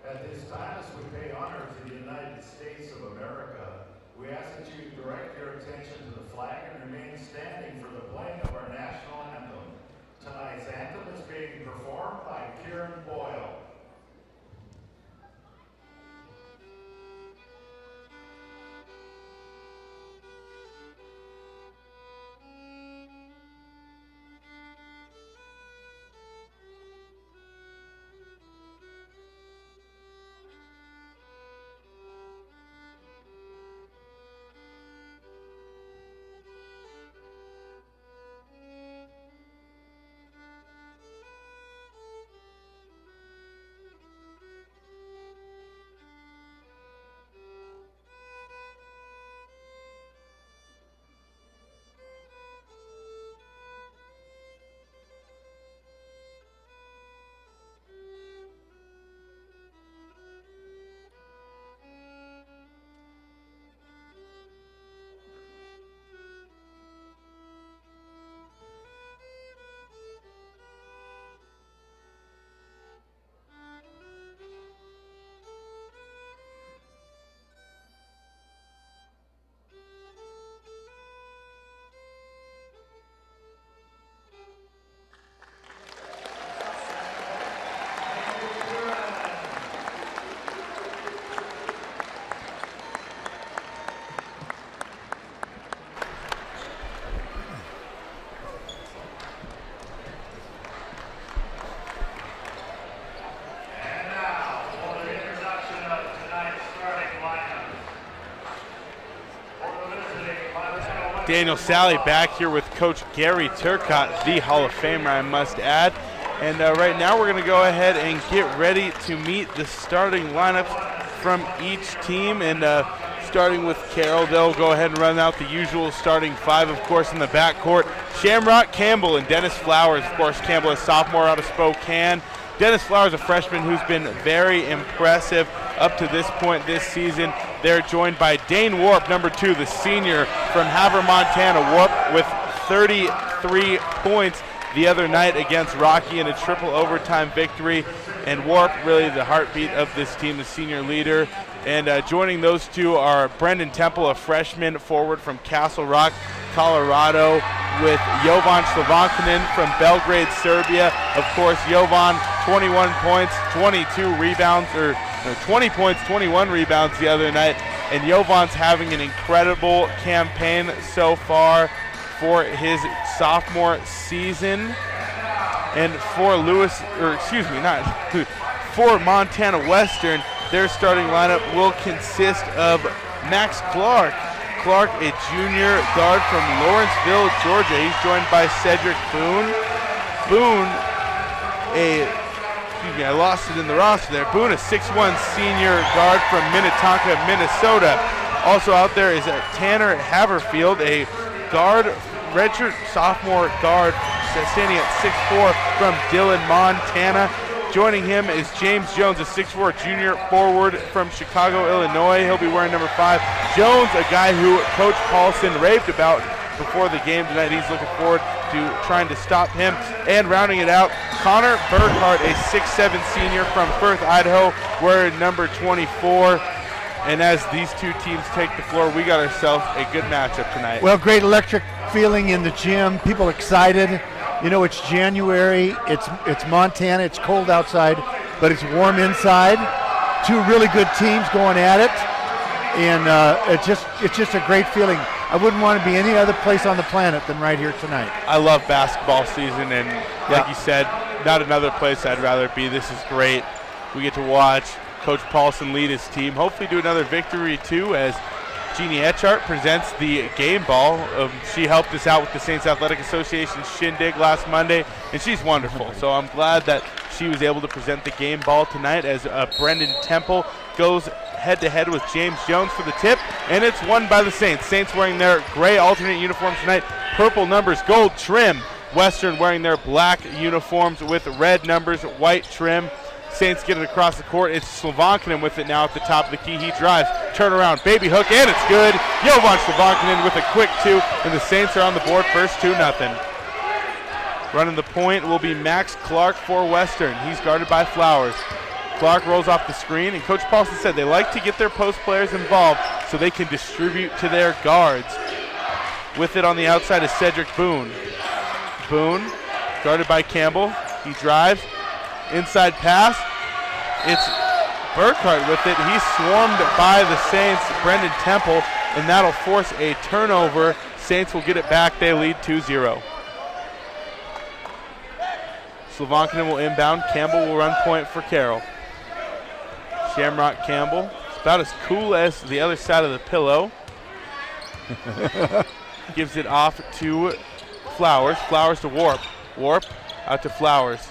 At this time, as we pay honor to the United States of America, we ask that you direct your attention to the flag and remain standing for the playing of our national anthem. Tonight's anthem is being performed by Kieran Boyle. Daniel Sally back here with Coach Gary Turcotte, the Hall of Famer, I must add. And right now we're going to go ahead and get ready to meet the starting lineups from each team. And starting with Carroll, they'll go ahead and run out the usual starting five, of course, in the backcourt. Shamrock Campbell and Dennis Flowers. Of course, Campbell, a sophomore out of Spokane. Dennis Flowers, a freshman who's been very impressive up to this point this season. They're joined by Dane Warp, number 2, the senior from Havre, Montana. Warp with 33 points the other night against Rocky in a triple overtime victory. And Warp, really the heartbeat of this team, the senior leader. And joining those two are Brendan Temple, a freshman forward from Castle Rock, Colorado, with Jovan Slovankinen from Belgrade, Serbia. Of course, Jovan, 21 points, 22 rebounds, 20 points, 21 rebounds the other night. And Jovan's having an incredible campaign so far for his sophomore season. And for for Montana Western, their starting lineup will consist of Max Clark. Clark, a junior guard from Lawrenceville, Georgia. He's joined by Cedric Boone. Boone, I lost it in the roster there. Boone, a 6'1" senior guard from Minnetonka, Minnesota. Also out there is Tanner Haverfield, a guard, redshirt sophomore guard, standing at 6'4" from Dillon, Montana. Joining him is James Jones, a 6'4" junior forward from Chicago, Illinois. He'll be wearing number 5. Jones, a guy who Coach Paulson raved about before the game tonight. He's looking forward to trying to stop him. And rounding it out, Connor Burkhart, a 6'7" senior from Firth, Idaho, wearing number 24. And as these two teams take the floor, we got ourselves a good matchup tonight. Well, great electric feeling in the gym. People excited. You know, it's January, it's Montana, it's cold outside, but it's warm inside. Two really good teams going at it, and it's just a great feeling. I wouldn't want to be any other place on the planet than right here tonight. I love basketball season, and like you said, not another place I'd rather be. This is great. We get to watch Coach Paulson lead his team, hopefully do another victory too, as Jeannie Etchart presents the game ball. She helped us out with the Saints Athletic Association shindig last Monday, and she's wonderful. So I'm glad that she was able to present the game ball tonight as Brendan Temple goes head-to-head with James Jones for the tip, and it's won by the Saints. Saints wearing their gray alternate uniforms tonight, purple numbers, gold trim. Western wearing their black uniforms with red numbers, white trim. Saints get it across the court. It's Slovankinen with it now at the top of the key. He drives, turn around, baby hook, and it's good. Jovan Slovankinen with a quick 2, and the Saints are on the board first 2-0. Running the point will be Max Clark for Western. He's guarded by Flowers. Clark rolls off the screen, and Coach Paulson said they like to get their post players involved so they can distribute to their guards. With it on the outside is Cedric Boone. Boone, guarded by Campbell. He drives. Inside pass. It's Burkhart with it. He's swarmed by the Saints, Brendan Temple, and that'll force a turnover. Saints will get it back. They lead 2-0. Slavonkinen will inbound. Campbell will run point for Carroll. Shamrock Campbell. It's about as cool as the other side of the pillow. Gives it off to Flowers. Flowers to Warp. Warp out to Flowers.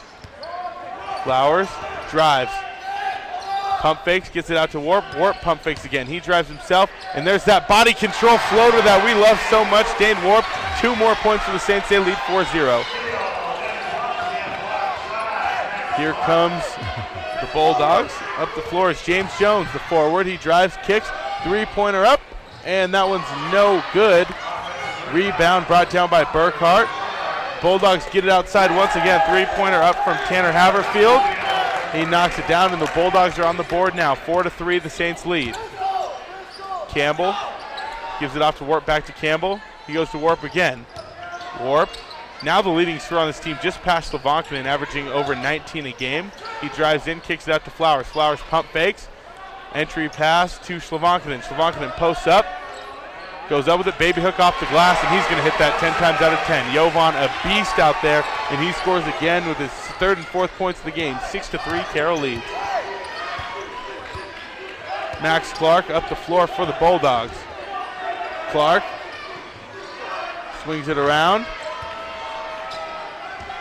Flowers drives. Pump fakes, gets it out to Warp. Warp pump fakes again. He drives himself, and there's that body control floater that we love so much. Dane Warp, 2 more points for the Saints. They lead 4-0. Here comes the Bulldogs. Up the floor is James Jones, the forward. He drives, kicks, 3-pointer up, and that one's no good. Rebound brought down by Burkhart. Bulldogs get it outside once again. 3-pointer up from Tanner Haverfield. He knocks it down, and the Bulldogs are on the board now. 4-3, the Saints lead. Campbell gives it off to Warp, back to Campbell. He goes to Warp again. Warp, now the leading scorer on this team, just past Slavonkinen, averaging over 19 a game. He drives in, kicks it out to Flowers. Flowers pump fakes. Entry pass to Slavonkinen. Slavonkinen posts up. Goes up with it, baby hook off the glass, and he's going to hit that 10 times out of 10. Jovan, a beast out there, and he scores again with his 3rd and 4th points of the game. 6-3, Carroll leads. Max Clark up the floor for the Bulldogs. Clark swings it around.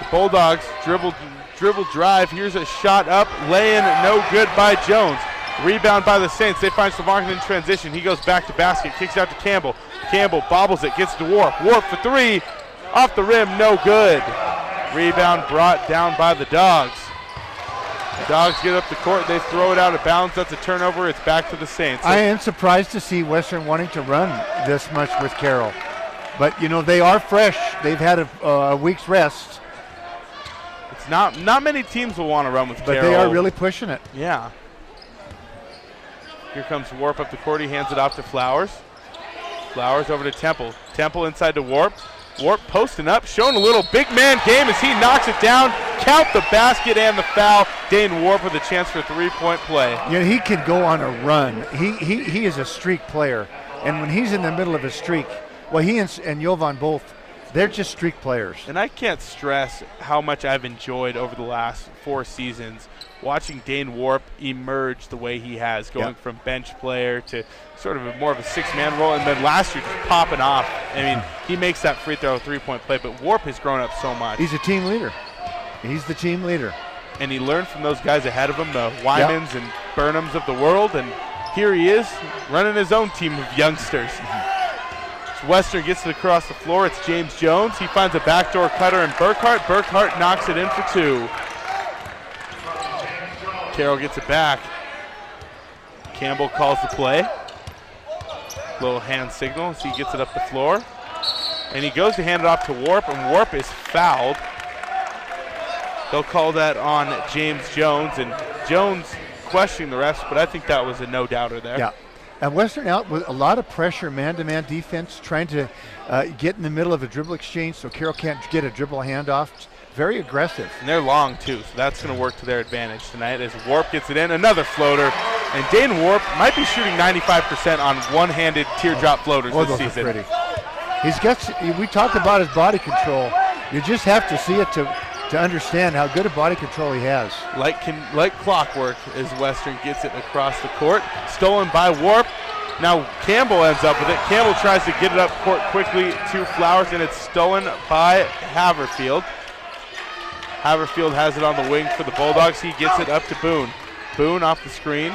The Bulldogs dribble drive. Here's a shot up, laying no good by Jones. Rebound by the Saints. They find Slavonkinen in transition. He goes back to basket, kicks out to Campbell. Campbell bobbles it, gets to Warp. Warp for 3. Off the rim, no good. Rebound brought down by the Dogs. The Dogs get up the court. They throw it out of bounds. That's a turnover. It's back to the Saints. I am surprised to see Western wanting to run this much with Carroll. But, you know, they are fresh. They've had a week's rest. It's not many teams will want to run with Carroll. But they are really pushing it. Yeah. Here comes Warp up the court. He hands it off to Flowers. Flowers over to Temple. Temple inside to Warp. Warp posting up, showing a little big man game as he knocks it down. Count the basket and the foul. Dane Warp with a chance for a 3-point play. You know, he can go on a run. He is a streak player. And when he's in the middle of a streak, well, he and Jovan both, they're just streak players. And I can't stress how much I've enjoyed over the last 4 seasons watching Dane Warp emerge the way he has, going from bench player to sort of more of a 6-man role, and then last year just popping off. I mean, he makes that free throw 3-point play, but Warp has grown up so much. He's a team leader. He's the team leader. And he learned from those guys ahead of him, the Wymans and Burnhams of the world, and here he is running his own team of youngsters. Western gets it across the floor. It's James Jones. He finds a backdoor cutter in Burkhart. Burkhart knocks it in for 2. Carroll gets it back. Campbell calls the play. Little hand signal as he gets it up the floor. And he goes to hand it off to Warp, and Warp is fouled. They'll call that on James Jones, and Jones questioning the refs, but I think that was a no-doubter there. Yeah. And Western out with a lot of pressure, man-to-man defense, trying to get in the middle of a dribble exchange so Carroll can't get a dribble handoff. Very aggressive. And they're long, too, so that's going to work to their advantage tonight as Warp gets it in. Another floater. And Dane Warp might be shooting 95% on one-handed teardrop floaters this those season. Are pretty. We talked about his body control. You just have to see it to understand how good a body control he has. Like clockwork as Western gets it across the court. Stolen by Warp. Now Campbell ends up with it. Campbell tries to get it up court quickly to Flowers, and it's stolen by Haverfield. Haverfield has it on the wing for the Bulldogs. He gets it up to Boone. Boone off the screen.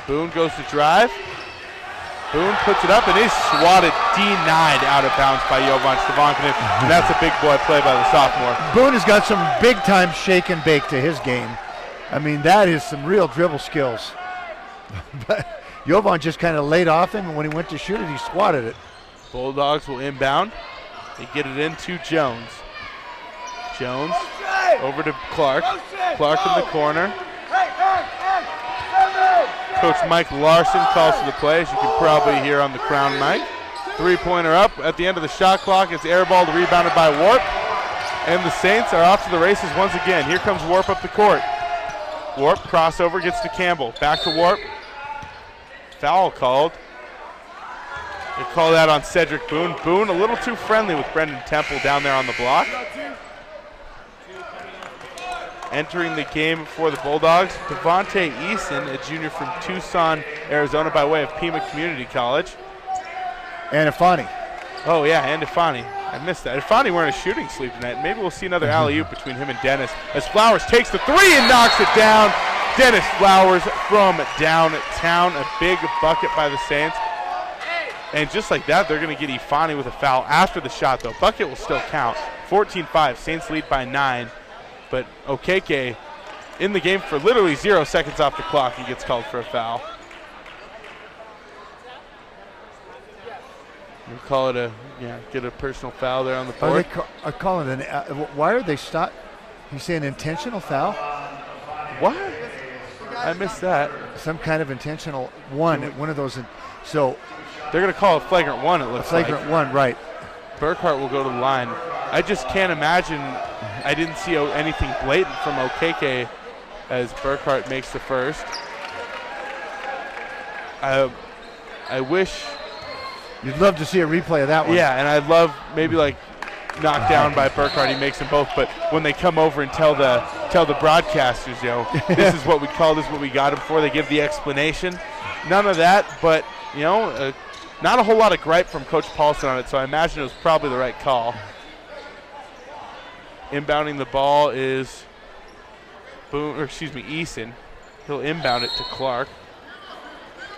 Boone goes to drive. Boone puts it up and is swatted, denied out of bounds by Jovan Slavonkinen. And that's a big boy play by the sophomore. Boone has got some big-time shake and bake to his game. I mean, that is some real dribble skills. But Jovan just kind of laid off him, and when he went to shoot it, he swatted it. Bulldogs will inbound. They get it into Jones. Jones over to Clark. Clark in the corner. Coach Mike Larson calls for the play, as you can probably hear on the crown mic. 3-pointer up at the end of the shot clock. It's airballed, rebounded by Warp. And the Saints are off to the races once again. Here comes Warp up the court. Warp crossover, gets to Campbell. Back to Warp. Foul called. They call that on Cedric Boone. Boone a little too friendly with Brendan Temple down there on the block. Entering the game for the Bulldogs, Devontae Eason, a junior from Tucson, Arizona by way of Pima Community College. And Afani. Oh yeah, and Ifani. I missed that. Ifani wearing a shooting sleeve tonight. Maybe we'll see another alley-oop between him and Dennis as Flowers takes the three and knocks it down. Dennis Flowers from downtown. A big bucket by the Saints. And just like that, they're going to get Ifani with a foul after the shot, though. Bucket will still count. 14-5. Saints lead by 9. But Okeke in the game for literally 0 seconds off the clock. He gets called for a foul. We call it get a personal foul there on the board. Are calling an? Why are they stop? You say an intentional foul? What? I missed that. Some kind of intentional one of those. So they're going to call it flagrant one. It looks like flagrant one, right? Burkhart will go to the line. I just can't imagine. I didn't see anything blatant from Okeke as Burkhart makes the first. I wish. You'd love to see a replay of that one. Yeah, and I'd love maybe like knocked down by Burkhart. He makes them both. But when they come over and tell the broadcasters, this is what we call, this is what we got him for. They give the explanation. None of that. But not a whole lot of gripe from Coach Paulson on it. So I imagine it was probably the right call. Inbounding the ball is Eason. He'll inbound it to Clark.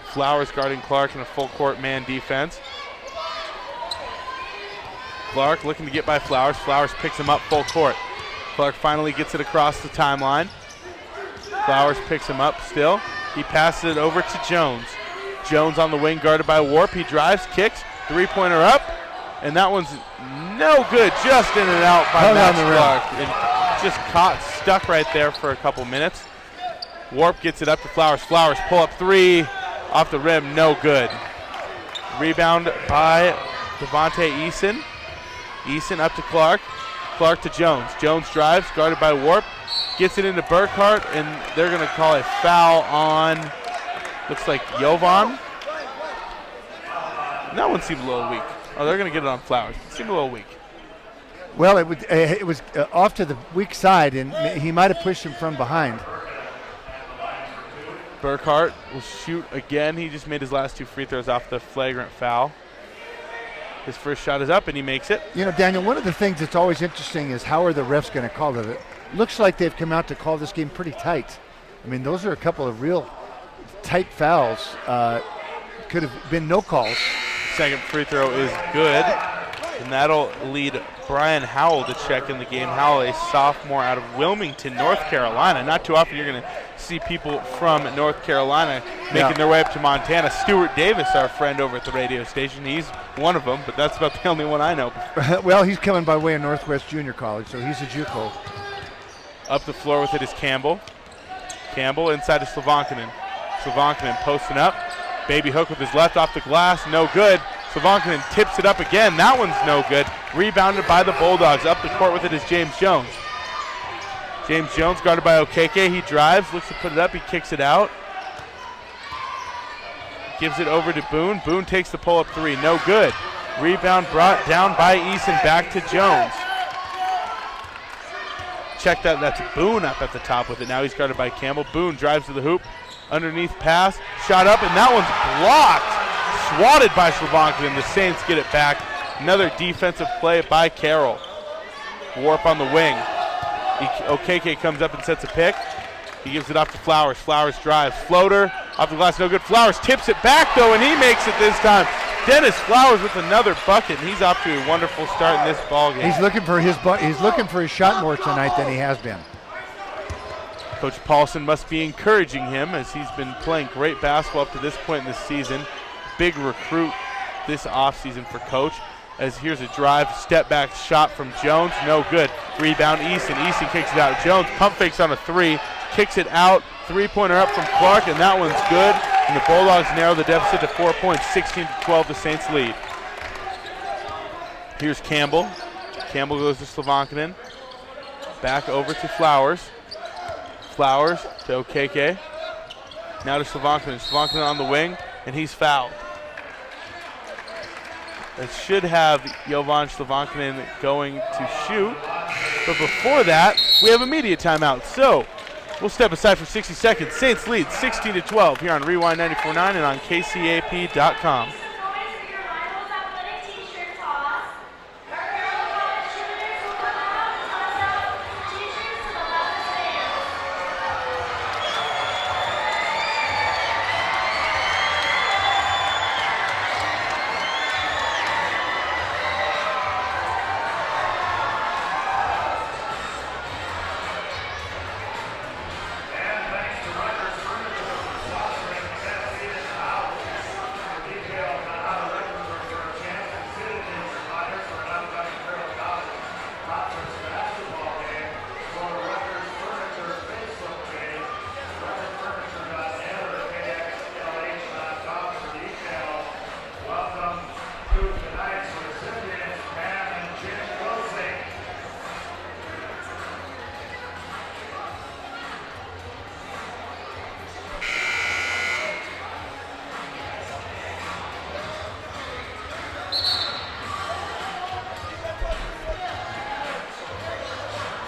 Flowers guarding Clark in a full court man defense. Clark looking to get by Flowers. Flowers picks him up full court. Clark finally gets it across the timeline. Flowers picks him up still. He passes it over to Jones. Jones on the wing guarded by Warp. He drives, kicks, 3-pointer up. And that one's no good, just in and out by Max Clark. And just stuck right there for a couple minutes. Warp gets it up to Flowers. Flowers pull up three, off the rim, no good. Rebound by Devontae Eason. Eason up to Clark. Clark to Jones. Jones drives, guarded by Warp. Gets it into Burkhart, and they're going to call a foul on, looks like Jovan. That one seemed a little weak. Oh, they're going to get it on Flowers. It seemed a little weak. Well, it was off to the weak side, and he might have pushed him from behind. Burkhart will shoot again. He just made his last 2 free throws off the flagrant foul. His first shot is up, and he makes it. Daniel, one of the things that's always interesting is how are the refs going to call it. It looks like they've come out to call this game pretty tight. I mean, those are a couple of real tight fouls. Could have been no calls. Second free throw is good, and that'll lead Brian Howell to check in the game. Howell, a sophomore out of Wilmington, North Carolina. Not too often you're going to see people from North Carolina making their way up to Montana. Stuart Davis, our friend over at the radio station, he's one of them, but that's about the only one I know. Well, he's coming by way of Northwest Junior College, so he's a JUCO. Up the floor with it is Campbell. Campbell inside to Slavankinen. Slavankinen posting up. Baby hook with his left off the glass, no good. Slavankinen tips it up again. That one's no good. Rebounded by the Bulldogs. Up the court with it is James Jones. James Jones guarded by Okeke. He drives, looks to put it up. He kicks it out. Gives it over to Boone. Boone takes the pull-up three. No good. Rebound brought down by Eason. Back to Jones. Check that. That's Boone up at the top with it. Now he's guarded by Campbell. Boone drives to the hoop. Underneath pass. Shot up, and that one's blocked. Swatted by Slavankinen. The Saints get it back. Another defensive play by Carroll. Warp on the wing. Okeke comes up and sets a pick. He gives it off to Flowers. Flowers drives. Floater. Off the glass, no good. Flowers tips it back, though, and he makes it this time. Dennis Flowers with another bucket, and he's off to a wonderful start in this ballgame. He's looking for his shot more tonight than he has been. Coach Paulson must be encouraging him as he's been playing great basketball up to this point in the season. Big recruit this offseason for Coach. As here's a drive, step back shot from Jones, no good. Rebound Eason. Eason kicks it out. Jones pump fakes on a three, kicks it out. 3-pointer up from Clark, and that one's good. And the Bulldogs narrow the deficit to 4 points, 16-12, the Saints lead. Here's Campbell. Campbell goes to Slavankinen. Back over to Flowers. Flowers to Okeke. Now to Slavankinen. Slavankinen on the wing, and he's fouled. That should have Jovan Slavankinen going to shoot. But before that, we have a media timeout. So we'll step aside for 60 seconds. Saints lead 16-12 here on Rewind 94.9 and on KCAP.com.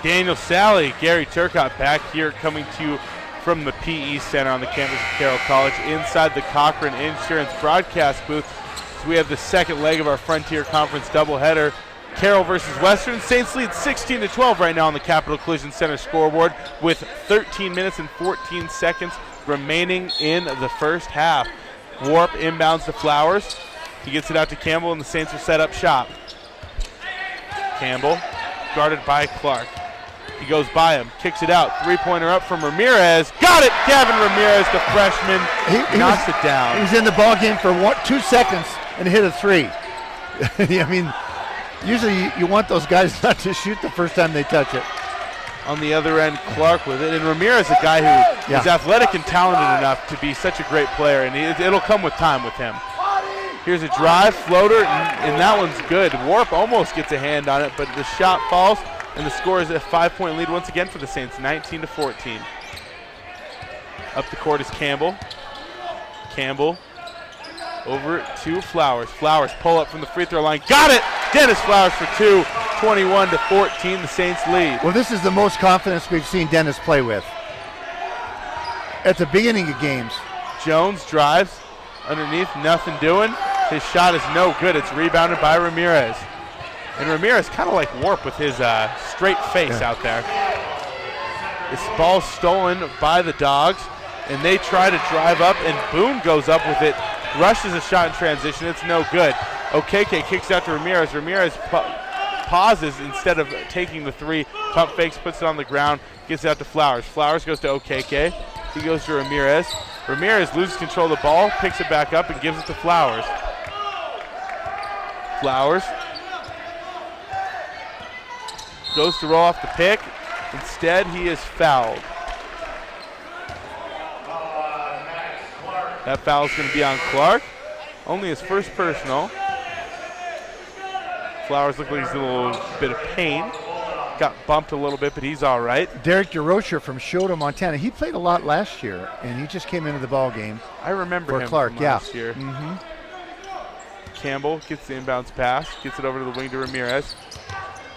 Daniel Sally, Gary Turcotte back here coming to you from the PE Center on the campus of Carroll College inside the Cochran Insurance broadcast booth. So we have the second leg of our Frontier Conference doubleheader. Carroll versus Western. Saints lead 16-12 right now on the Capital Collision Center scoreboard with 13 minutes and 14 seconds remaining in the first half. Warp inbounds to Flowers. He gets it out to Campbell, and the Saints are set up shop. Campbell guarded by Clark. He goes by him, kicks it out. Three-pointer up from Ramirez. Got it! Gavin Ramirez, the freshman, knocks it down. He was in the ball game for 2 seconds and hit a three. I mean, usually you want those guys not to shoot the first time they touch it. On the other end, Clark with it. And Ramirez, a guy who is athletic and talented enough to be such a great player, and it'll come with time with him. Here's a drive, floater, and that one's good. Warp almost gets a hand on it, but the shot falls. And the score is a 5-point lead once again for the Saints, 19-14. Up the court is Campbell. Campbell over to Flowers. Flowers pull up from the free throw line. Got it! Dennis Flowers for two. 21-14, the Saints lead. Well, this is the most confidence we've seen Dennis play with at the beginning of games. Jones drives underneath, nothing doing. His shot is no good. It's rebounded by Ramirez. And Ramirez kind of like Warp with his straight face out there. This ball's stolen by the Dogs, and they try to drive up, and Boone goes up with it, rushes a shot in transition. It's no good. Okeke kicks out to Ramirez. Ramirez pauses instead of taking the three. Pump fakes, puts it on the ground, gets it out to Flowers. Flowers goes to Okeke. He goes to Ramirez. Ramirez loses control of the ball, picks it back up, and gives it to Flowers. Flowers goes to roll off the pick. Instead, he is fouled. That foul is going to be on Clark. Only his first personal. Flowers looks like he's in a little bit of pain. Got bumped a little bit, but he's all right. Derek DeRocher from Shota, Montana. He played a lot last year, and he just came into the ball game. I remember for him Clark, from last year. Mm-hmm. Campbell gets the inbounds pass, gets it over to the wing to Ramirez.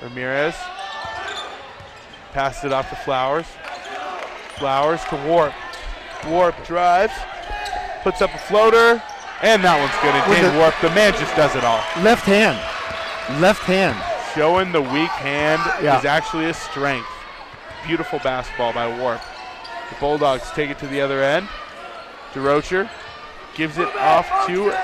Ramirez passes it off to Flowers. Flowers to Warp. Warp drives, puts up a floater, and that one's good. And Dane Warp, the man just does it all. Left hand. Left hand. Showing the weak hand is actually a strength. Beautiful basketball by Warp. The Bulldogs take it to the other end. DeRocher gives it off to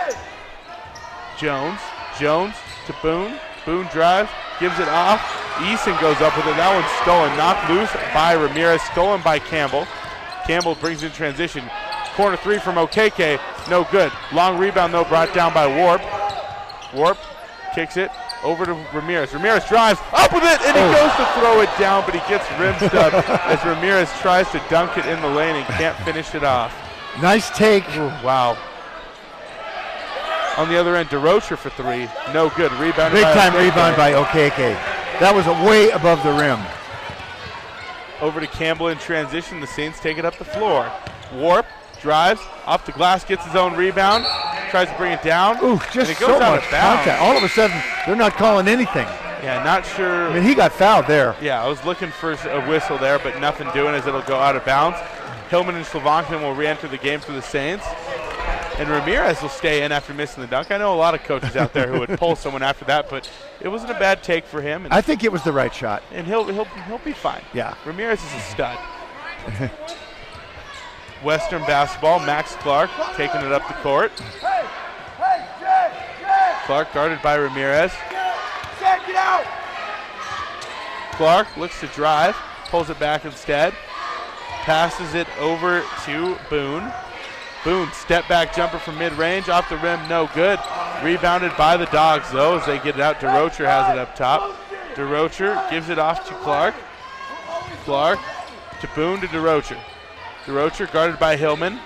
Jones. Jones to Boone. Boone drives, gives it off. Eason goes up with it. That one's stolen. Knocked loose by Ramirez. Stolen by Campbell. Campbell brings in transition. Corner three from Okeke. No good. Long rebound, though, brought down by Warp. Warp kicks it over to Ramirez. Ramirez drives up with it, and he goes to throw it down, but he gets rimmed up as Ramirez tries to dunk it in the lane and can't finish it off. Nice take. Ooh, wow. On the other end, DeRocher for 3. No good. Rebound. Big time rebound by Okeke. That was way above the rim. Over to Campbell in transition. The Saints take it up the floor. Warp drives off the glass, gets his own rebound, tries to bring it down. Ooh, and just it goes so out much of bounds. contact. All of a sudden, they're not calling anything. Yeah, not sure. I mean, he got fouled there. Yeah, I was looking for a whistle there, but nothing doing as it'll go out of bounds. Hillman and Slavonkinen will re-enter the game for the Saints. And Ramirez will stay in after missing the dunk. I know a lot of coaches out there who would pull someone after that, but it wasn't a bad take for him. And, I think it was the right shot. and he'll be fine. Yeah. Ramirez is a stud. Western basketball, Max Clark taking it up the court. Clark guarded by Ramirez. Clark looks to drive, pulls it back instead, passes it over to Boone. Boone, step back jumper from mid-range, off the rim, no good. Rebounded by the Dogs though as they get it out. DeRocher has it up top. DeRocher gives it off to Clark. Clark to Boone to DeRocher. DeRocher guarded by Hillman.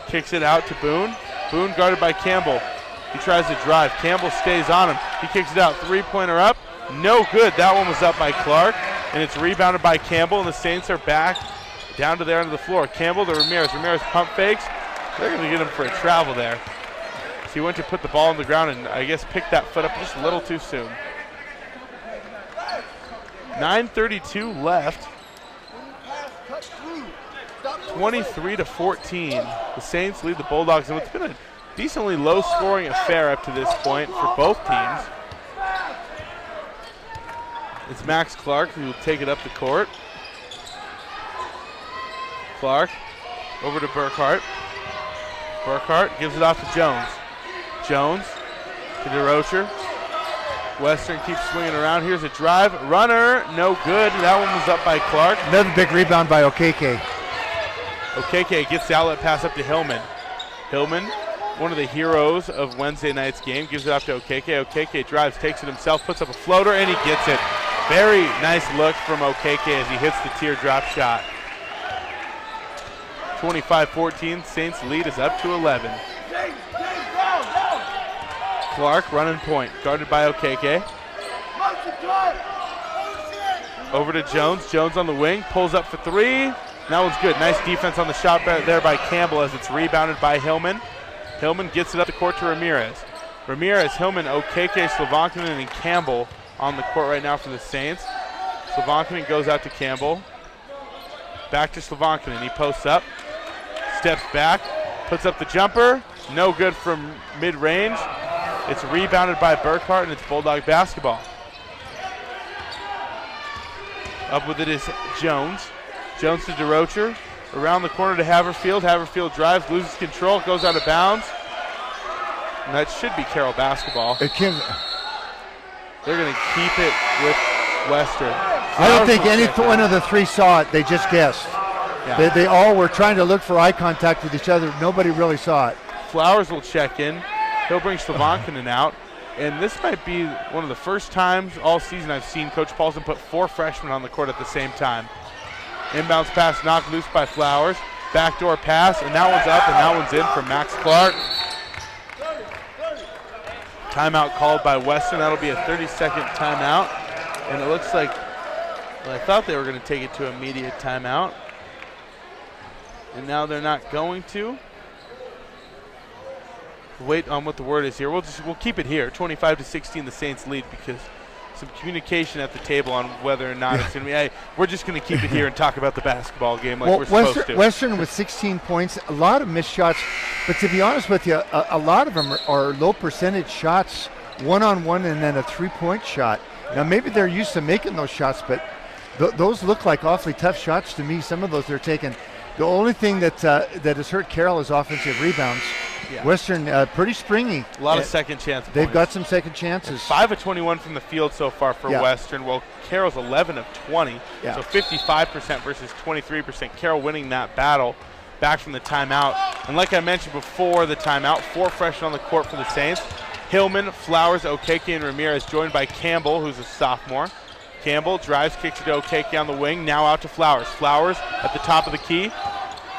Kicks it out to Boone. Boone guarded by Campbell. He tries to drive. Campbell stays on him. He kicks it out. Three-pointer up. No good. That one was up by Clark. And it's rebounded by Campbell. And the Saints are back down to there under the floor. Campbell to Ramirez. Ramirez pump fakes. They're going to get him for a travel there. So he went to put the ball on the ground and I guess picked that foot up just a little too soon. 9:32 left. 23-14. The Saints lead the Bulldogs in what's been a decently low-scoring affair up to this point for both teams. It's Max Clark who will take it up the court. Clark over to Burkhart. Burkhart gives it off to Jones. Jones to DeRocher. Western keeps swinging around. Here's a drive. Runner, no good. That one was up by Clark. Another big rebound by Okeke. Okeke gets the outlet pass up to Hillman. Hillman, one of the heroes of Wednesday night's game, gives it off to Okeke. Okeke drives, takes it himself, puts up a floater, and he gets it. Very nice look from Okeke as he hits the teardrop shot. 25-14, Saints lead is up to 11. Clark running point, guarded by Okeke. Over to Jones. Jones on the wing, pulls up for 3. That one's good. Nice defense on the shot there by Campbell as it's rebounded by Hillman. Hillman gets it up the court to Ramirez. Ramirez, Hillman, Okeke, Slavonkinen, and Campbell on the court right now for the Saints. Slavonkinen goes out to Campbell. Back to Slavonkinen. He posts up, steps back, puts up the jumper. No good from mid-range. It's rebounded by Burkhart, and it's Bulldog basketball. Up with it is Jones. Jones to DeRocher. Around the corner to Haverfield. Haverfield drives, loses control, goes out of bounds. And that should be Carroll basketball. They're going to keep it with Western. I don't think any one of the 3 saw it. They just guessed. Yeah. They all were trying to look for eye contact with each other. Nobody really saw it. Flowers will check in. He'll bring Slavonkinen out. And this might be one of the first times all season I've seen Coach Paulson put 4 freshmen on the court at the same time. Inbounds pass knocked loose by Flowers. Backdoor pass, and that one's up, and that one's in from Max Clark. Timeout called by Western. That'll be a 30-second timeout. And it looks like, well, I thought they were going to take it to immediate timeout. And now they're not going to. Wait on what the word is here. We'll keep it here. 25-16, the Saints lead because some communication at the table on whether or not it's going to be. We're just going to keep it here and talk about the basketball game like we're supposed to. Western with 16 points, a lot of missed shots, but to be honest with you, a lot of them are low percentage shots, one-on-one and then a 3-point shot. Now maybe they're used to making those shots, but those look like awfully tough shots to me. Some of those they're taking. The only thing that has hurt Carroll is offensive rebounds. Yeah. Western pretty springy. A lot of second chance points. They've got some second chances. 5 of 21 from the field so far for Western. Well, Carroll's 11 of 20, so 55% versus 23%. Carroll winning that battle back from the timeout. And like I mentioned before the timeout, 4 freshmen on the court for the Saints. Hillman, Flowers, Okeke, and Ramirez joined by Campbell, who's a sophomore. Campbell drives, kicks it to Okeke on the wing, now out to Flowers. Flowers at the top of the key,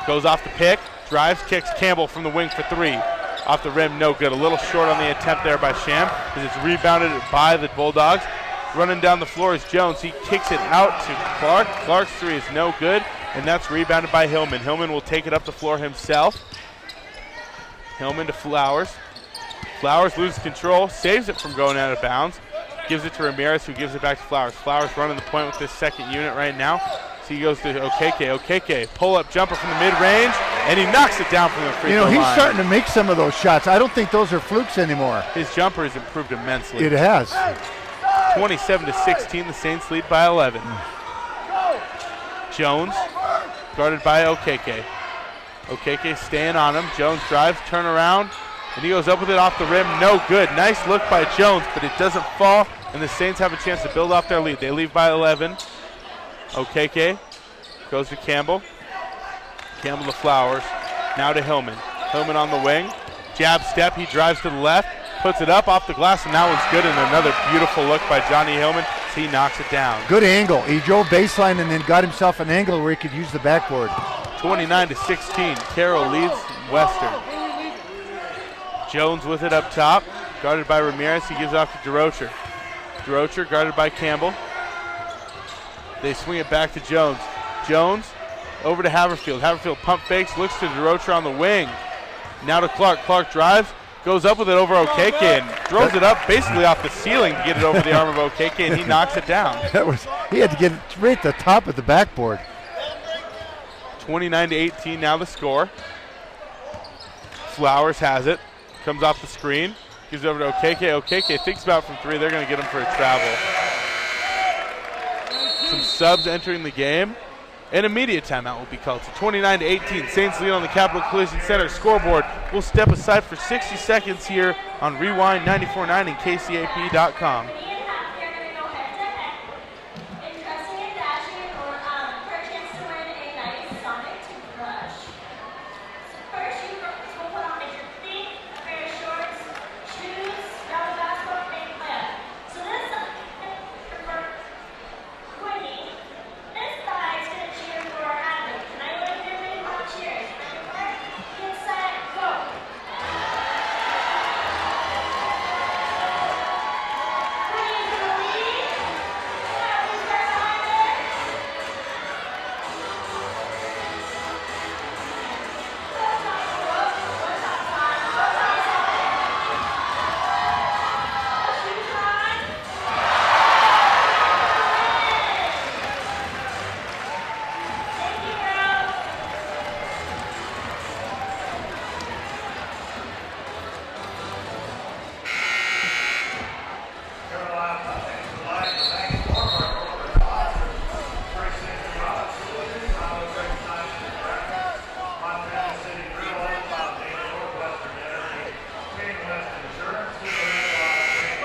goes off the pick, drives, kicks. Campbell from the wing for three. Off the rim, no good. A little short on the attempt there by Sham as it's rebounded by the Bulldogs. Running down the floor is Jones. He kicks it out to Clark. Clark's three is no good, and that's rebounded by Hillman. Hillman will take it up the floor himself. Hillman to Flowers. Flowers loses control, saves it from going out of bounds. Gives it to Ramirez, who gives it back to Flowers. Flowers running the point with this second unit right now. So he goes to Okeke. Okeke, pull-up jumper from the mid-range, and he knocks it down from the free throw line. He's starting to make some of those shots. I don't think those are flukes anymore. His jumper has improved immensely. It has. 27-16, the Saints lead by 11. Jones, guarded by Okeke. Okeke staying on him. Jones drives, turn around, and he goes up with it off the rim. No good. Nice look by Jones, but it doesn't fall, and the Saints have a chance to build off their lead. They lead by 11. Okeke goes to Campbell. Campbell to Flowers. Now to Hillman. Hillman on the wing. Jab step. He drives to the left. Puts it up off the glass, and that one's good. And another beautiful look by Johnny Hillman. He knocks it down. Good angle. He drove baseline and then got himself an angle where he could use the backboard. 29-16. Carroll leads Western. Jones with it up top. Guarded by Ramirez. He gives off to DeRocher. DeRocher guarded by Campbell. They swing it back to Jones. Jones over to Haverfield. Haverfield pump fakes, looks to DeRocher on the wing. Now to Clark. Clark drives, goes up with it over Okeke and throws it up basically off the ceiling to get it over the arm of Okeke, and he knocks it down. He had to get it right at the top of the backboard. 29-18 now the score. Flowers has it. Comes off the screen. Gives it over to Okeke. Okeke thinks about from three. They're going to get him for a travel. Some subs entering the game. An immediate timeout will be called. So 29-18, Saints lead on the Capital Collision Center scoreboard. We'll step aside for 60 seconds here on Rewind 94.9 and KCAP.com.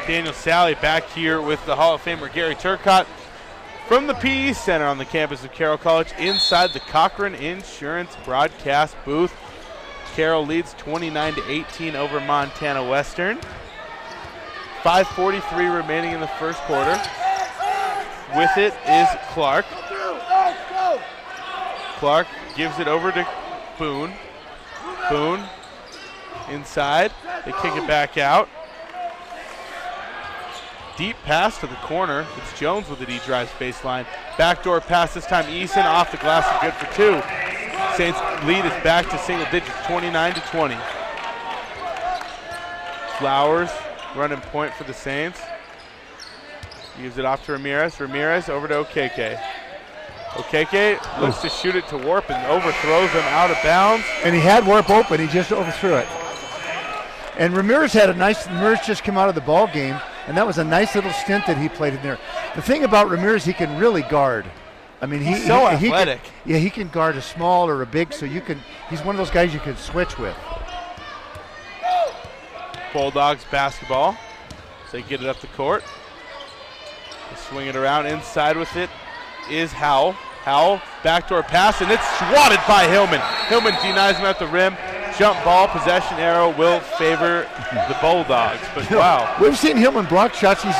Daniel Sally back here with the Hall of Famer Gary Turcotte from the PE Center on the campus of Carroll College inside the Cochran Insurance broadcast booth. Carroll leads 29-18 over Montana Western. 5:43 remaining in the first quarter. With it is Clark. Clark gives it over to Boone. Boone inside. They kick it back out. Deep pass to the corner. It's Jones with it. He drives baseline. Backdoor pass this time. Eason off the glass and good for two. Saints lead is back to single digits, 29-20. Flowers running point for the Saints. Gives it off to Ramirez. Ramirez over to Okeke. Okeke looks to shoot it to Warp and overthrows him out of bounds. And he had Warp open. He just overthrew it. And Ramirez just came out of the ball game, and that was a nice little stint that he played in there. The thing about Ramirez, he can really guard. I mean, he's so athletic. He can guard a small or a big, so he's one of those guys you can switch with. Bulldogs basketball. So they get it up the court. They swing it around. Inside with it is Howell. Howell, backdoor pass, and it's swatted by Hillman. Hillman denies him at the rim. Jump ball, possession arrow will favor the Bulldogs. But wow. We've seen Hillman block shots. He's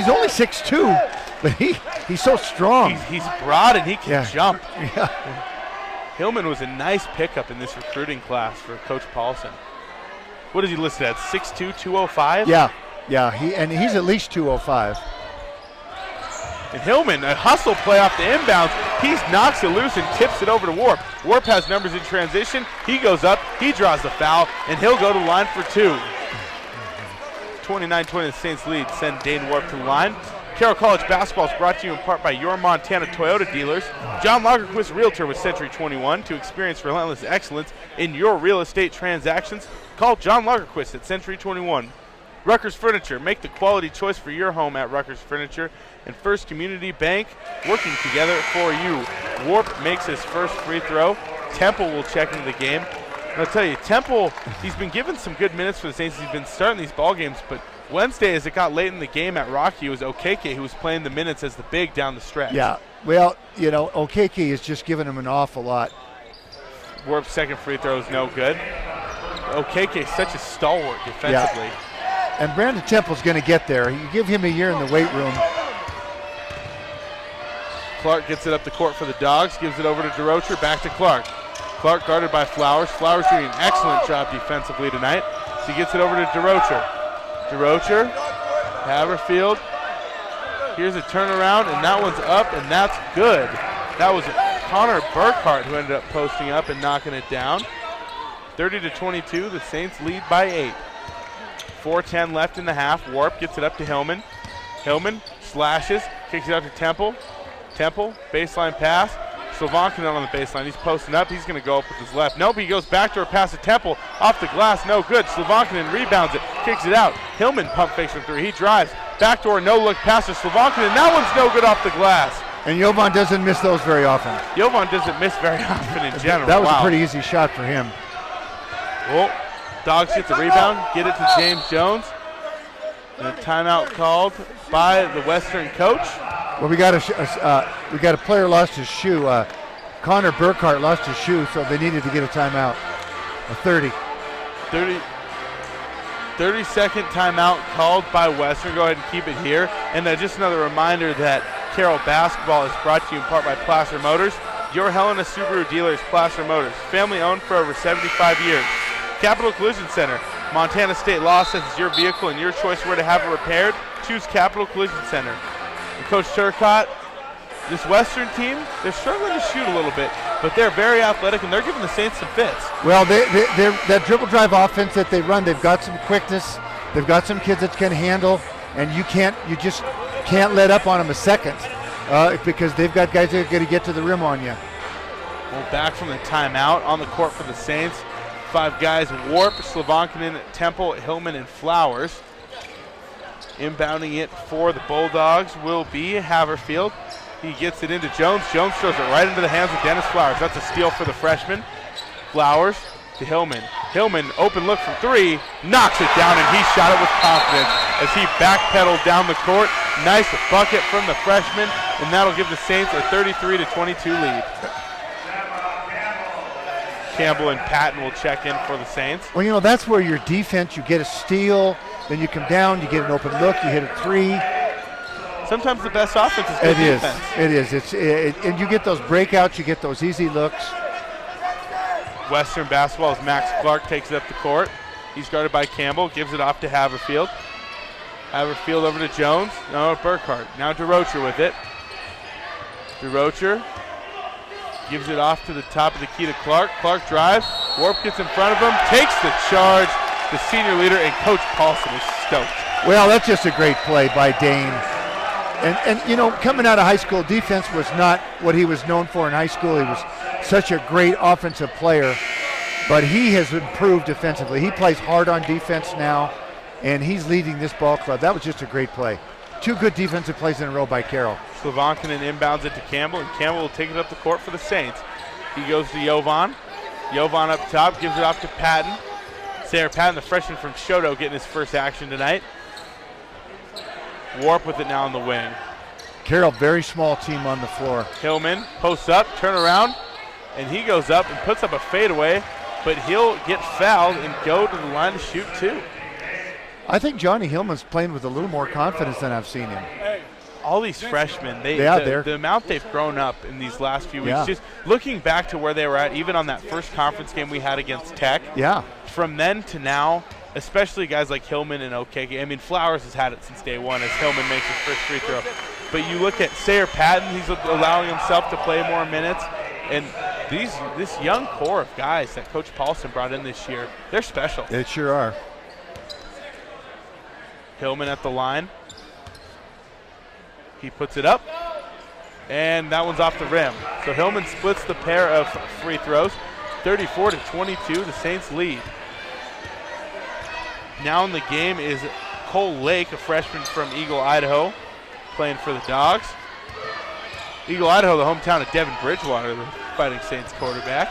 only 6'2", but he's so strong. He's broad and he can jump. Yeah. Hillman was a nice pickup in this recruiting class for Coach Paulson. What is he listed at, 6'2", 205? Yeah, he's at least 205. And Hillman, a hustle play off the inbounds. He knocks it loose and tips it over to Warp. Warp has numbers in transition. He goes up, he draws the foul, and he'll go to the line for 2. 29-20 the Saints lead. Send Dane Warp to the line. Carroll College basketball is brought to you in part by your Montana Toyota dealers. John Lagerquist, Realtor with Century 21. To experience relentless excellence in your real estate transactions, call John Lagerquist at Century 21. Rutgers Furniture, make the quality choice for your home at Rutgers Furniture. And First Community Bank, working together for you. Warp makes his first free throw. Temple will check into the game. And I'll tell you, Temple, he's been given some good minutes for the Saints. He's been starting these ball games, but Wednesday, as it got late in the game at Rocky, it was Okeke who was playing the minutes as the big down the stretch. Yeah, well, Okeke is just giving him an awful lot. Warp's second free throw is no good. Okeke is such a stalwart defensively. Yeah. And Brandon Temple's going to get there. You give him a year in the weight room. Clark gets it up the court for the Dogs, gives it over to DeRocher, back to Clark. Clark guarded by Flowers. Flowers doing an excellent job defensively tonight. So he gets it over to DeRocher. DeRocher, Haverfield. Here's a turnaround, and that one's up, and that's good. That was Connor Burkhart who ended up posting up and knocking it down. 30-22, the Saints lead by 8. 4:10 left in the half. Warp gets it up to Hillman. Hillman slashes, kicks it out to Temple. Temple, baseline pass. Slovankinen on the baseline. He's posting up. He's going to go up with his left. Nope, he goes back to a pass to Temple. Off the glass, no good. Slovankinen rebounds it, kicks it out. Hillman pump fakes from 3. He drives. Backdoor, no-look pass to Slovankinen. That one's no good off the glass. And Jovan doesn't miss those very often. Jovan doesn't miss very often in general. That was a pretty easy shot for him. Well, Dogs get the rebound, get it to James Jones. And a timeout called by the Western coach. Well, we got a player lost his shoe. Connor Burkhart lost his shoe, so they needed to get a timeout. A 30-second timeout called by Western. Go ahead and keep it here. And just another reminder that Carroll basketball is brought to you in part by Placer Motors. Your Helena Subaru dealer is Placer Motors. Family owned for over 75 years. Capital Collision Center. Montana State law says it's your vehicle and your choice where to have it repaired. Choose Capital Collision Center. And Coach Turcotte, this Western team, they're struggling to shoot a little bit, but they're very athletic and they're giving the Saints some fits. Well, that dribble drive offense that they run, they've got some quickness. They've got some kids that can handle, and you just can't let up on them a second because they've got guys that are going to get to the rim on you. Well, back from the timeout on the court for the Saints. 5 guys: Warp, Slovankinen, Temple, Hillman, and Flowers. Inbounding it for the Bulldogs will be Haverfield. He gets it into Jones. Jones throws it right into the hands of Dennis Flowers. That's a steal for the freshman. Flowers to Hillman. Hillman, open look from 3, knocks it down, and he shot it with confidence as he backpedaled down the court. Nice bucket from the freshman, and that'll give the Saints a 33-22 lead. Campbell and Patton will check in for the Saints. Well, that's where your defense, you get a steal, then you come down, you get an open look, you hit a 3. Sometimes the best offense is good defense. It is. And you get those breakouts, you get those easy looks. Western basketball as Max Clark takes it up the court. He's guarded by Campbell, gives it off to Haverfield. Haverfield over to Jones. No, Burkhart. Now DeRocher with it. DeRocher gives it off to the top of the key to Clark. Clark drives. Warp gets in front of him, takes the charge. The senior leader and Coach Paulson is stoked. Well, that's just a great play by Dane. And coming out of high school, defense was not what he was known for in high school. He was such a great offensive player, but he has improved defensively. He plays hard on defense now, and he's leading this ball club. That was just a great play. 2 good defensive plays in a row by Carroll. Slovankinen inbounds it to Campbell, and Campbell will take it up the court for the Saints. He goes to Jovan. Jovan up top, gives it off to Patton. Sarah Patton, the freshman from Shoto, getting his first action tonight. Warp with it now on the wing. Carroll, very small team on the floor. Hillman posts up, turn around, and he goes up and puts up a fadeaway, but he'll get fouled and go to the line to shoot 2. I think Johnny Hillman's playing with a little more confidence than I've seen him. all these freshmen, the amount they've grown up in these last few weeks, just looking back to where they were at, even on that first conference game we had against Tech. Yeah. From then to now, especially guys like Hillman and Okeke. I mean, Flowers has had it since day one as Hillman makes his first free throw. But you look at Sayer Patton, he's allowing himself to play more minutes. And this young core of guys that Coach Paulson brought in this year, they're special. They sure are. Hillman at the line. He puts it up, and that one's off the rim. So Hillman splits the pair of free throws. 34-22, the Saints lead. Now in the game is Cole Lake, a freshman from Eagle, Idaho, playing for the Dogs. Eagle, Idaho, the hometown of Devin Bridgewater, the Fighting Saints quarterback.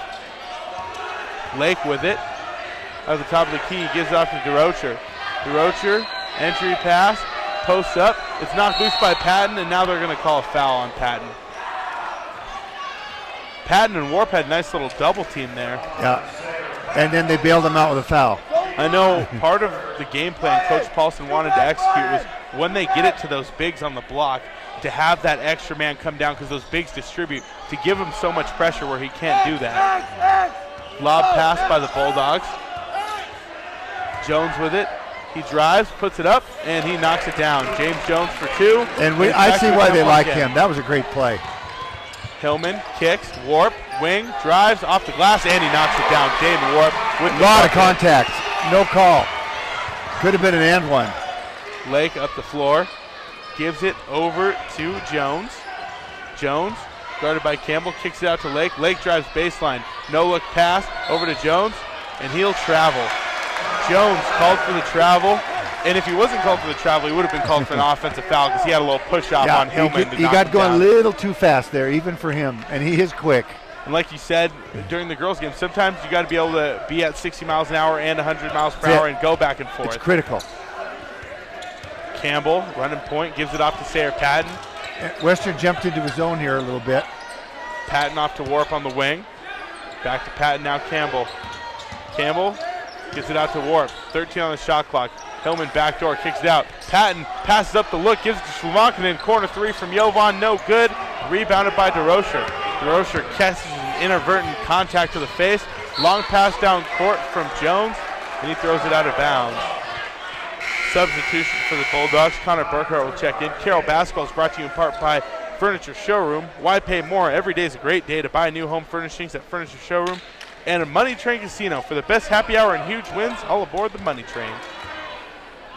Lake with it. At the top of the key, he gives it off to DeRocher. DeRocher, entry pass, posts up. It's knocked loose by Patton, and now they're going to call a foul on Patton. Patton and Warp had a nice little double team there. Yeah, and then they bailed him out with a foul. I know part of the game plan Coach Paulson wanted to execute was when they get it to those bigs on the block, to have that extra man come down because those bigs distribute, to give him so much pressure where he can't do that. Lob pass by the Bulldogs. Jones with it. He drives, puts it up, and he knocks it down. James Jones for two. And I see why they like him. That was a great play. Hillman kicks, Warp, wing, drives off the glass, and he knocks it down. Jaden Warp with a lot of contact. No call. Could have been an and one. Lake up the floor, gives it over to Jones. Jones, guarded by Campbell, kicks it out to Lake. Lake drives baseline. No look pass over to Jones, and he'll travel. Jones called for the travel, and if he wasn't called for the travel, he would have been called for an offensive foul because he had a little push-off on Hillman. He got going a little too fast there, even for him, and he is quick. And like you said during the girls' game, sometimes you got to be able to be at 60 miles an hour and 100 miles per hour and go back and forth. It's critical. Campbell, running point, gives it off to Sayer Patton. Western jumped into his zone here a little bit. Patton off to Warp on the wing. Back to Patton, now Campbell. Campbell gives it out to Warp. 13 on the shot clock. Hillman backdoor, kicks it out. Patton passes up the look, gives it to Slavankinen. Corner three from Jovan, no good. Rebounded by DeRocher. DeRocher catches an inadvertent contact to the face. Long pass down court from Jones, and he throws it out of bounds. Substitution for the Bulldogs. Connor Burkhart will check in. Carroll Basketball is brought to you in part by Furniture Showroom. Why pay more? Every day is a great day to buy new home furnishings at Furniture Showroom. And a Money Train Casino. For the best happy hour and huge wins, all aboard the Money Train.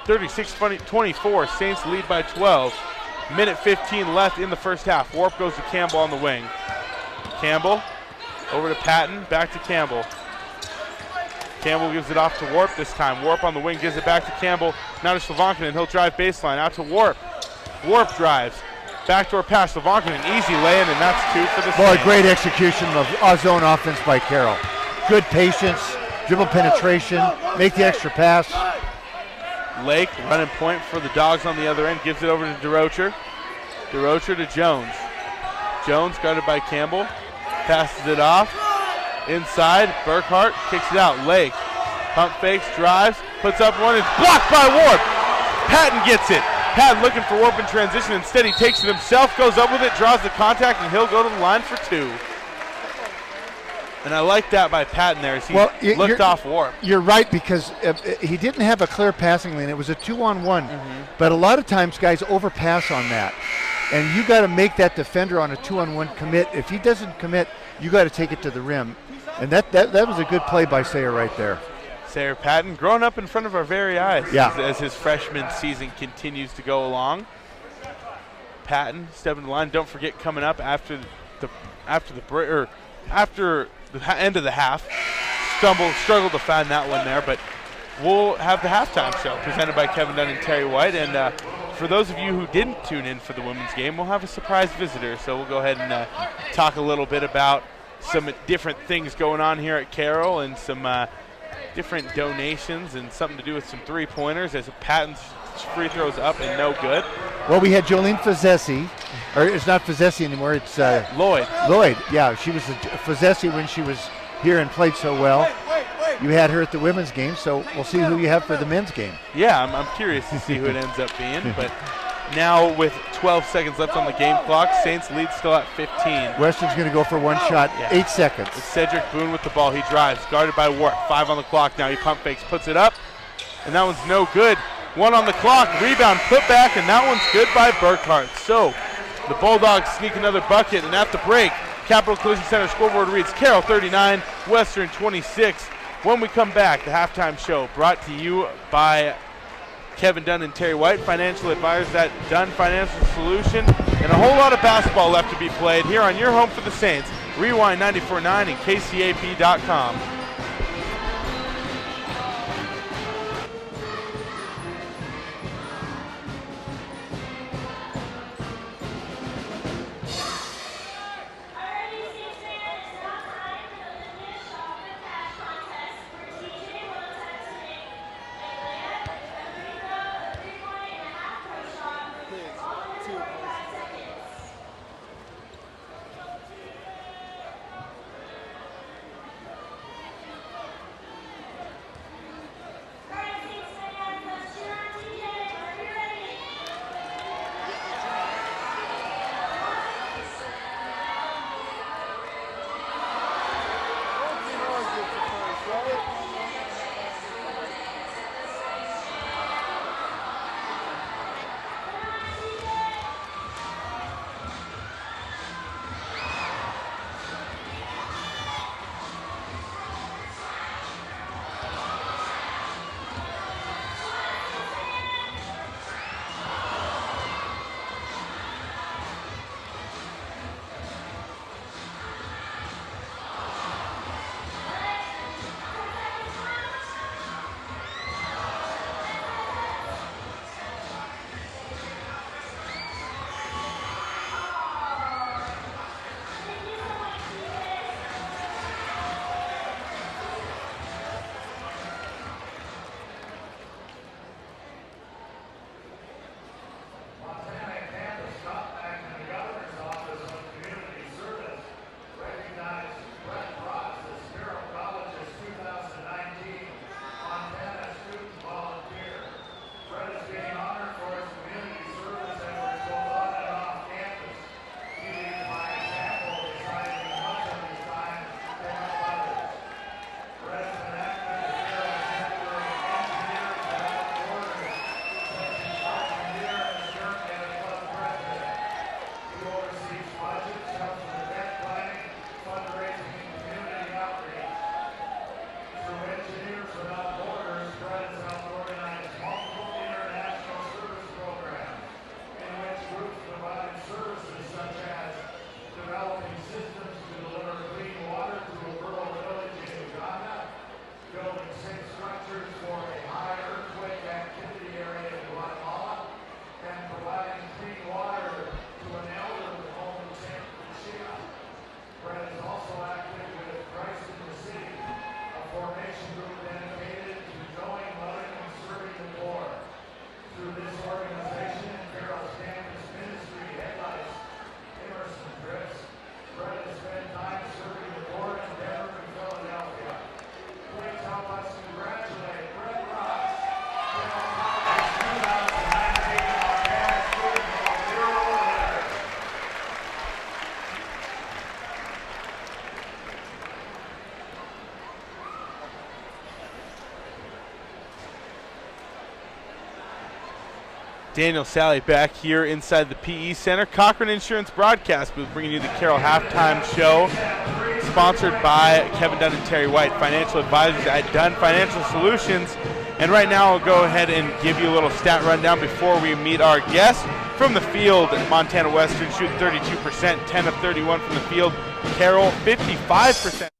36-24, Saints lead by 12. Minute 15 left in the first half. Warp goes to Campbell on the wing. Campbell over to Patton, back to Campbell. Campbell gives it off to Warp this time. Warp on the wing gives it back to Campbell. Now to Slavankinen. He'll drive baseline out to Warp. Warp drives. Backdoor pass. Slavankinen, easy lay-in, and that's two for the Saints. Boy, great execution of zone offense by Carroll. Good patience, dribble penetration, make the extra pass. Lake running point for the Dogs on the other end. Gives it over to DeRocher. DeRocher to Jones. Jones guarded by Campbell. Passes it off. Inside, Burkhart kicks it out. Lake pump fakes, drives, puts up one. It's blocked by Warp. Patton gets it. Patton looking for Warp in transition. Instead, he takes it himself, goes up with it, draws the contact, and he'll go to the line for two. And I like that by Patton there as he looked off Warp. You're right, because he didn't have a clear passing lane. It was a 2-on-1. But a lot of times guys overpass on that. And you got to make that defender on a 2-on-1 commit. If he doesn't commit, you got to take it to the rim. And that was a good play by Sayer right there. Sayer Patton growing up in front of our very eyes as his freshman season continues to go along. Patton stepping the line. Don't forget, coming up after the end of the half. Struggled to find that one there, but we'll have the halftime show presented by Kevin Dunn and Terry White. And for those of you who didn't tune in for the women's game, we'll have a surprise visitor. So we'll go ahead and talk a little bit about some different things going on here at Carroll and some different donations and something to do with some three-pointers as Patton's free throws up and no good. Well, we had Jolene Fazesi, or it's not Fazesi anymore, it's Lloyd. Lloyd, yeah, she was Fazesi when she was here and played so well. You had her at the women's game, so we'll see who you have for the men's game. Yeah, I'm curious to see who it ends up being, but Now with 12 seconds left on the game clock, Saints lead still at 15. Weston's going to go for one shot, Yeah. 8 seconds. It's Cedric Boone with the ball. He drives, guarded by Wart. 5 on the clock now. He pump fakes, puts it up, and that one's no good. 1 on the clock, rebound, put back, and that one's good by Burkhart. So the Bulldogs sneak another bucket, and at the break, Capital Collision Center scoreboard reads Carroll 39, Western 26. When we come back, the halftime show brought to you by Kevin Dunn and Terry White, financial advisors at Dunn Financial Solution, and a whole lot of basketball left to be played here on your home for the Saints, Rewind 94.9 and KCAP.com. Daniel Sally back here inside the PE Center. Cochran Insurance broadcast booth bringing you the Carroll halftime show, sponsored by Kevin Dunn and Terry White, financial advisors at Dunn Financial Solutions. And right now I'll go ahead and give you a little stat rundown before we meet our guest. From the field, Montana Western shooting 32%, 10 of 31 from the field. Carroll 55%.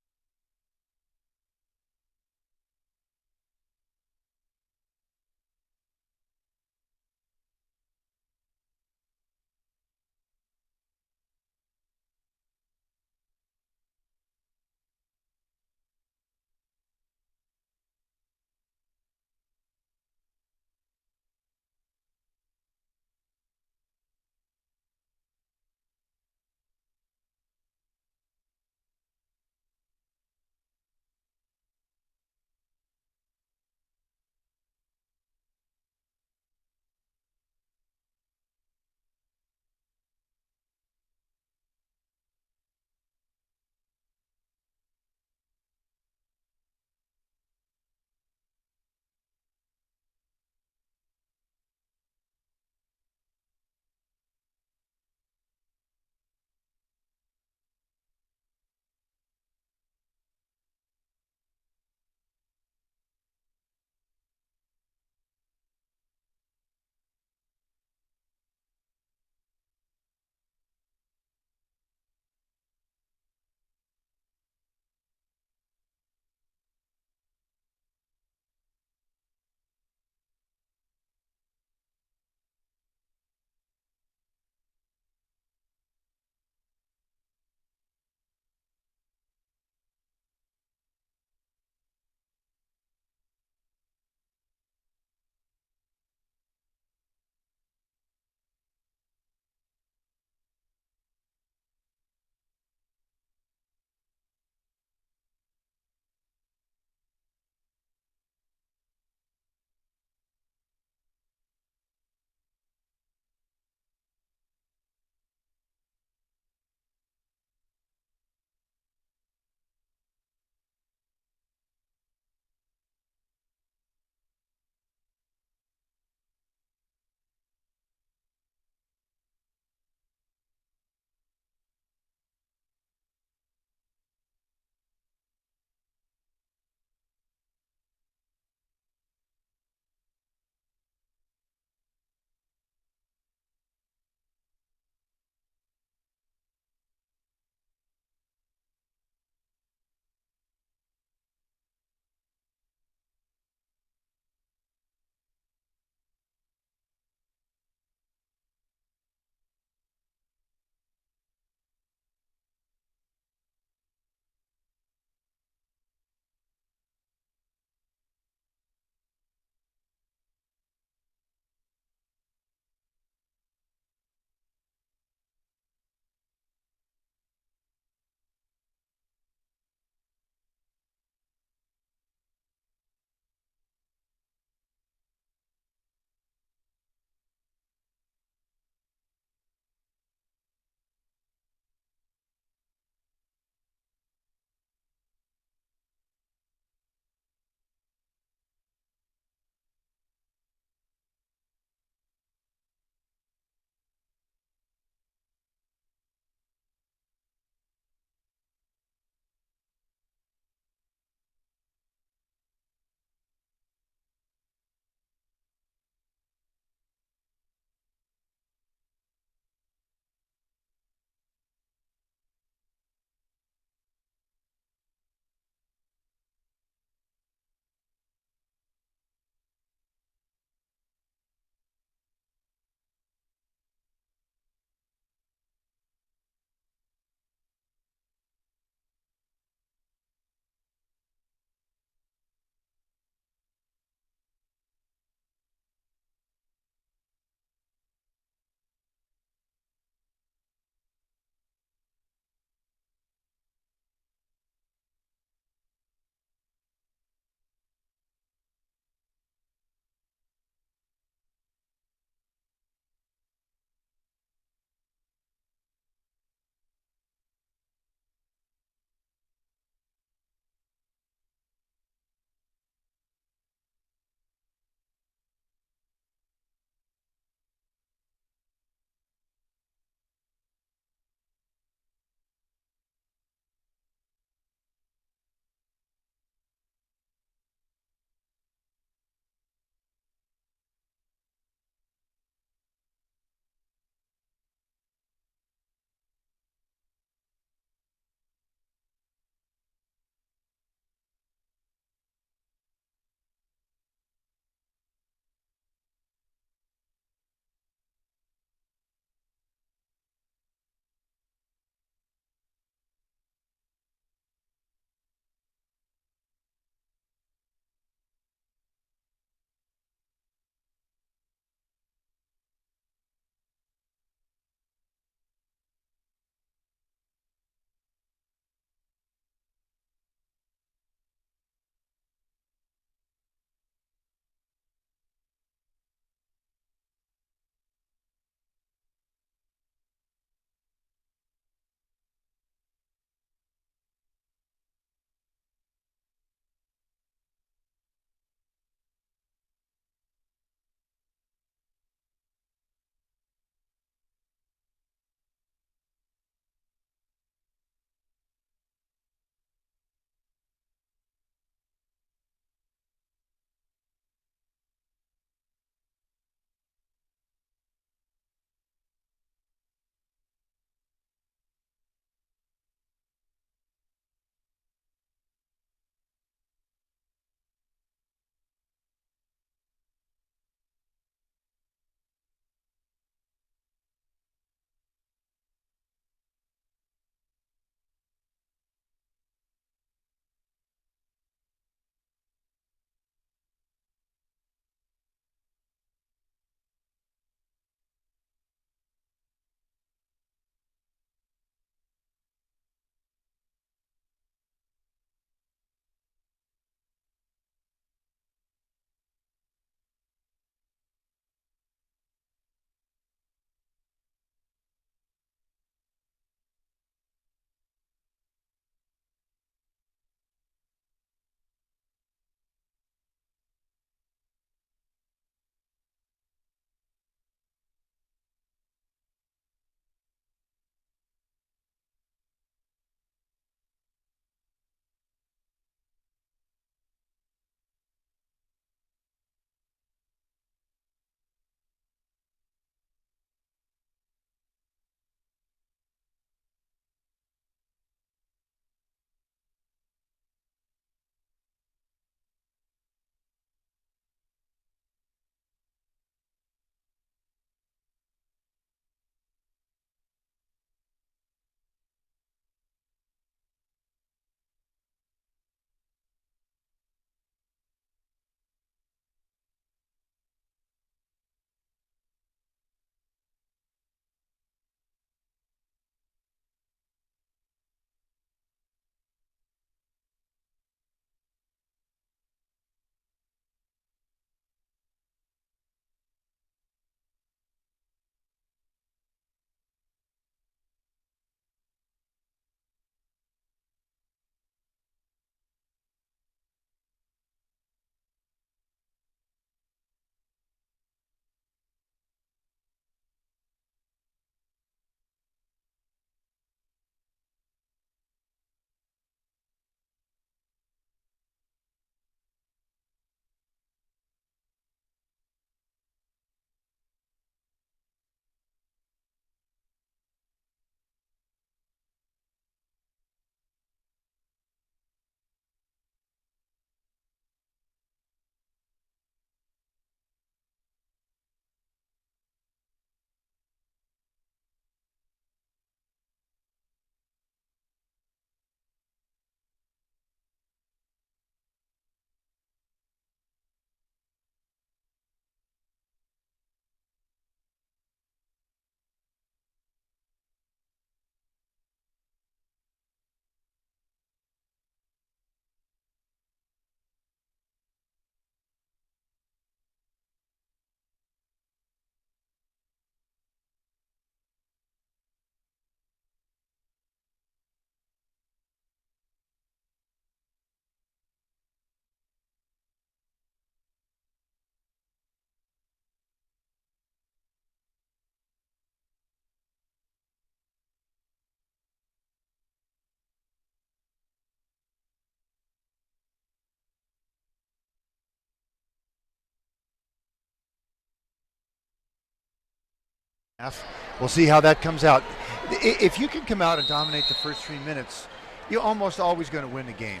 We'll see how that comes out. If you can come out and dominate the first 3 minutes, you're almost always going to win the game.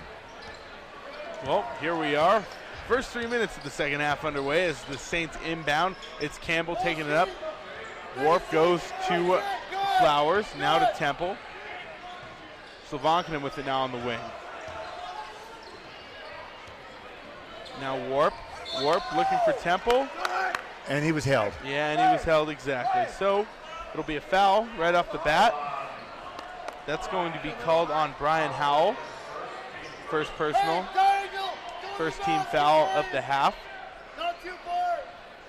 Well, here we are. First 3 minutes of the second half underway as the Saints inbound. It's Campbell taking it up. Warp goes to Flowers, now to Temple. Slovankinen with it now on the wing. Now Warp looking for Temple. And he was held. Yeah, and he was held exactly. So it'll be a foul right off the bat. That's going to be called on Brian Howell. First personal. First team foul of the half.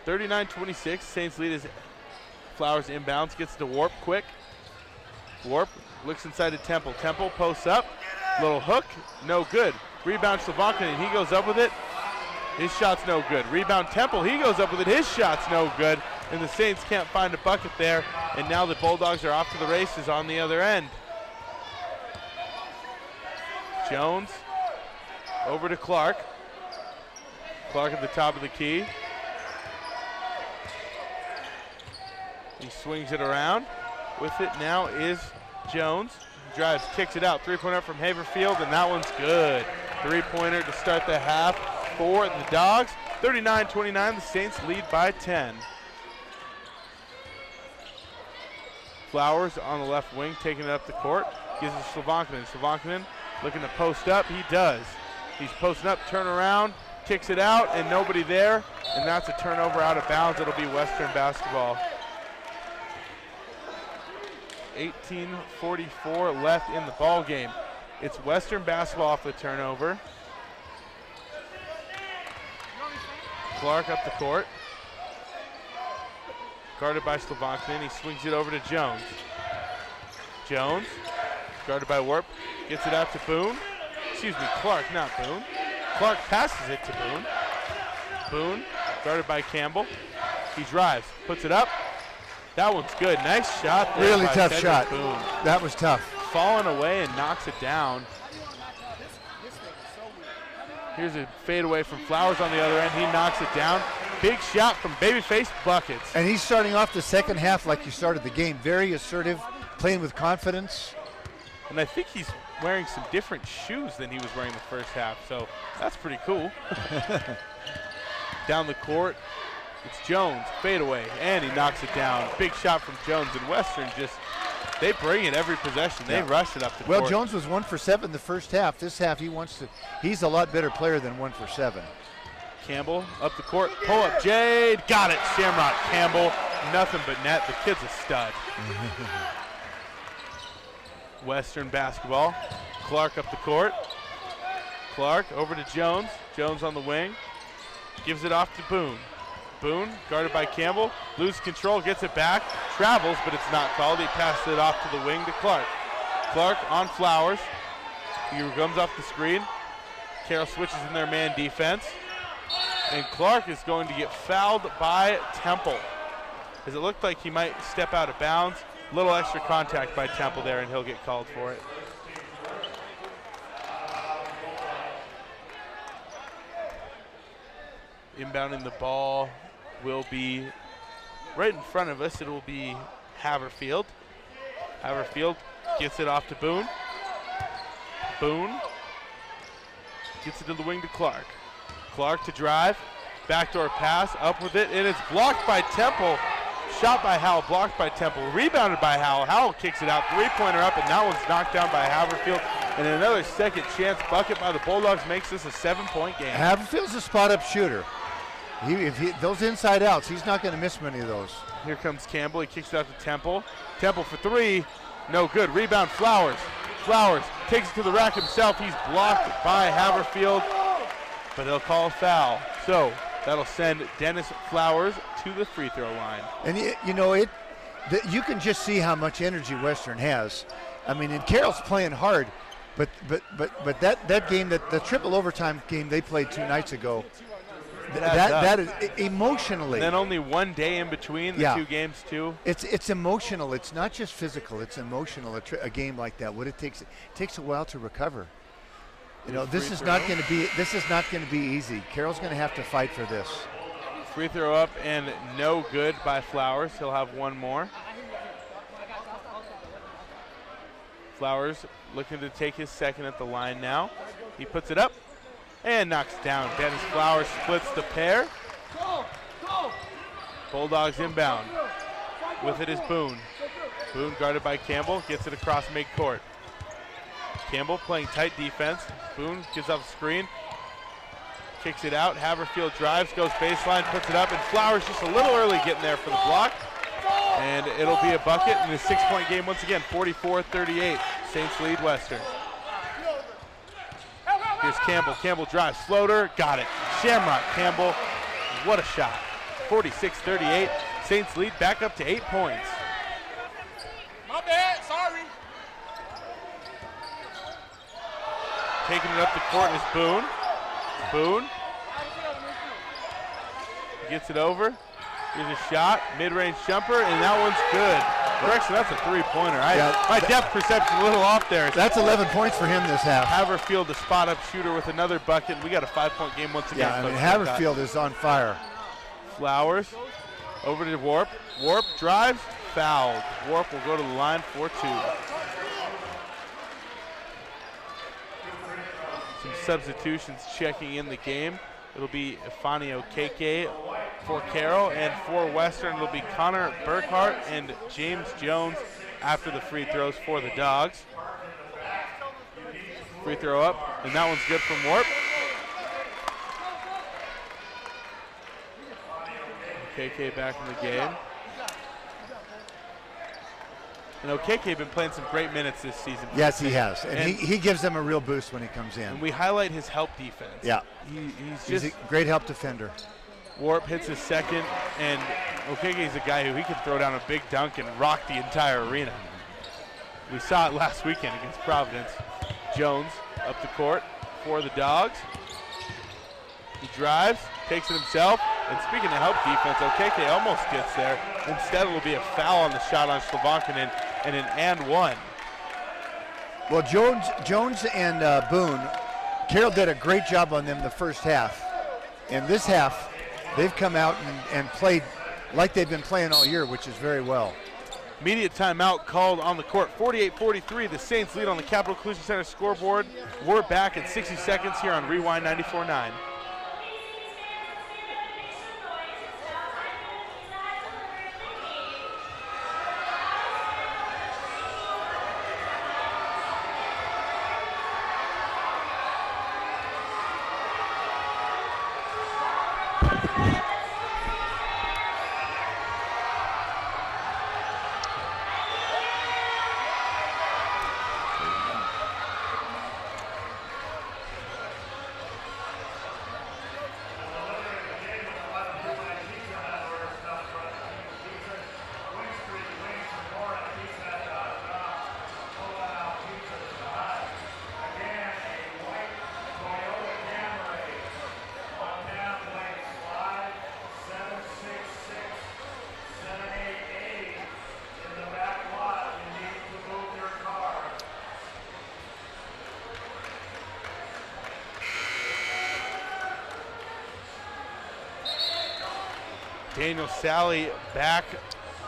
39-26, Saints lead as Flowers inbounds, gets to Warp quick. Warp looks inside to Temple. Temple posts up, little hook, no good. Rebound Slovankinen, he goes up with it. His shot's no good. Rebound Temple, he goes up with it. His shot's no good. And the Saints can't find a bucket there. And now the Bulldogs are off to the races on the other end. Jones over to Clark. Clark at the top of the key. He swings it around. With it now is Jones. Drives, kicks it out. Three-pointer from Haverfield, and that one's good. Three-pointer to start the half for the Dogs. 39-29, the Saints lead by 10. Flowers on the left wing, taking it up the court. Gives it to Slovankinen. Slovankinen looking to post up. He does. He's posting up, turn around, kicks it out, and nobody there. And that's a turnover out of bounds. It'll be Western basketball. 18:44 left in the ball game. It's Western basketball off the turnover. Clark up the court. Guarded by Slovankinen. He swings it over to Jones. Jones, guarded by Warp, gets it out to Boone. Excuse me, Clark, not Boone. Clark passes it to Boone. Boone, guarded by Campbell. He drives, puts it up. That one's good. Nice shot there. Really tough Cedric shot. Boone. That was tough. Falling away and knocks it down. Here's a fadeaway from Flowers on the other end. He knocks it down. Big shot from Babyface, buckets. And he's starting off the second half like you started the game. Very assertive, playing with confidence. And I think he's wearing some different shoes than he was wearing the first half, so that's pretty cool. Down the court, it's Jones, fadeaway, and he knocks it down. Big shot from Jones, and Western just, they bring it every possession. They rush it up the court. Well, Jones was 1 for 7 the first half. This half he's a lot better player than 1 for 7. Campbell up the court, pull up Jade, got it, Shamrock Campbell, nothing but net. The kid's a stud. Western basketball, Clark up the court. Clark over to Jones, Jones on the wing, gives it off to Boone. Boone, guarded by Campbell, loses control, gets it back, travels, but it's not called. He passes it off to the wing to Clark. Clark on Flowers. He comes off the screen. Carroll switches in their man defense. And Clark is going to get fouled by Temple, as it looked like he might step out of bounds. Little extra contact by Temple there, and he'll get called for it. Inbounding the ball will be right in front of us. It will be Haverfield. Haverfield gets it off to Boone. Boone gets it to the wing to Clark. Clark to drive, backdoor pass, up with it, and it's blocked by Temple. Shot by Howell, blocked by Temple, rebounded by Howell. Howell kicks it out, three-pointer up, and that one's knocked down by Haverfield. And another second chance bucket by the Bulldogs makes this a 7-point game. Haverfield's a spot-up shooter. Those inside outs, he's not going to miss many of those. Here comes Campbell. He kicks it out to Temple. Temple for three. No good. Rebound Flowers. Flowers takes it to the rack himself. He's blocked by Haverfield, but they'll call a foul. So that'll send Dennis Flowers to the free throw line. And you can just see how much energy Western has. I mean, and Carroll's playing hard, but that game, the triple overtime game they played 2 nights ago, that is emotionally. And then only 1 day in between the 2 games too. It's emotional. It's not just physical. It's emotional. A game like that, it takes a while to recover. This is not going to be easy. Carroll's going to have to fight for this. Free throw up and no good by Flowers. He'll have one more. Flowers looking to take his second at the line now. He puts it up and knocks down. Dennis Flowers splits the pair. Bulldogs inbound. With it is Boone. Boone guarded by Campbell, gets it across midcourt. Campbell playing tight defense. Boone gives up a screen. Kicks it out. Haverfield drives, goes baseline, puts it up, and Flowers just a little early getting there for the block. And it'll be a bucket in a 6-point game once again, 44-38. Saints lead Western. Here's Campbell. Campbell drives, floater, got it. Shamrock Campbell, what a shot. 46-38. Saints lead back up to 8 points. My bad, sorry. Taking it up the court is Boone. Boone gets it over. Here's a shot, mid-range jumper, and that one's good. Correction, that's a three-pointer. My depth perception a little off there. That's 11 points for him this half. Haverfield, the spot-up shooter with another bucket. We got a 5-point game once again. Yeah, I mean, Haverfield is on fire. Flowers over to Warp. Warp drives, fouled. Warp will go to the line for 2. Some substitutions checking in the game. It'll be Ifani Okeke for Carroll, and for Western it'll be Connor Burkhart and James Jones after the free throws for the Dogs. Free throw up, and that one's good from Warp. Okeke back in the game. And Okeke been playing some great minutes this season. Yes, he has. And he gives them a real boost when he comes in. And we highlight his help defense. Yeah. He's a great help defender. Warp hits his second, and Okeke's a guy who he can throw down a big dunk and rock the entire arena. We saw it last weekend against Providence. Jones up the court for the Dogs. He drives, takes it himself, and speaking of help defense, Okeke almost gets there. Instead, it will be a foul on the shot on Slavankinen and an and one. Well, Jones and Boone, Carroll did a great job on them the first half. In this half, they've come out and played like they've been playing all year, which is very well. Immediate timeout called on the court. 48-43, the Saints lead on the Capital Collision Center scoreboard. We're back at 60 seconds here on Rewind 94.9. Daniel Sally back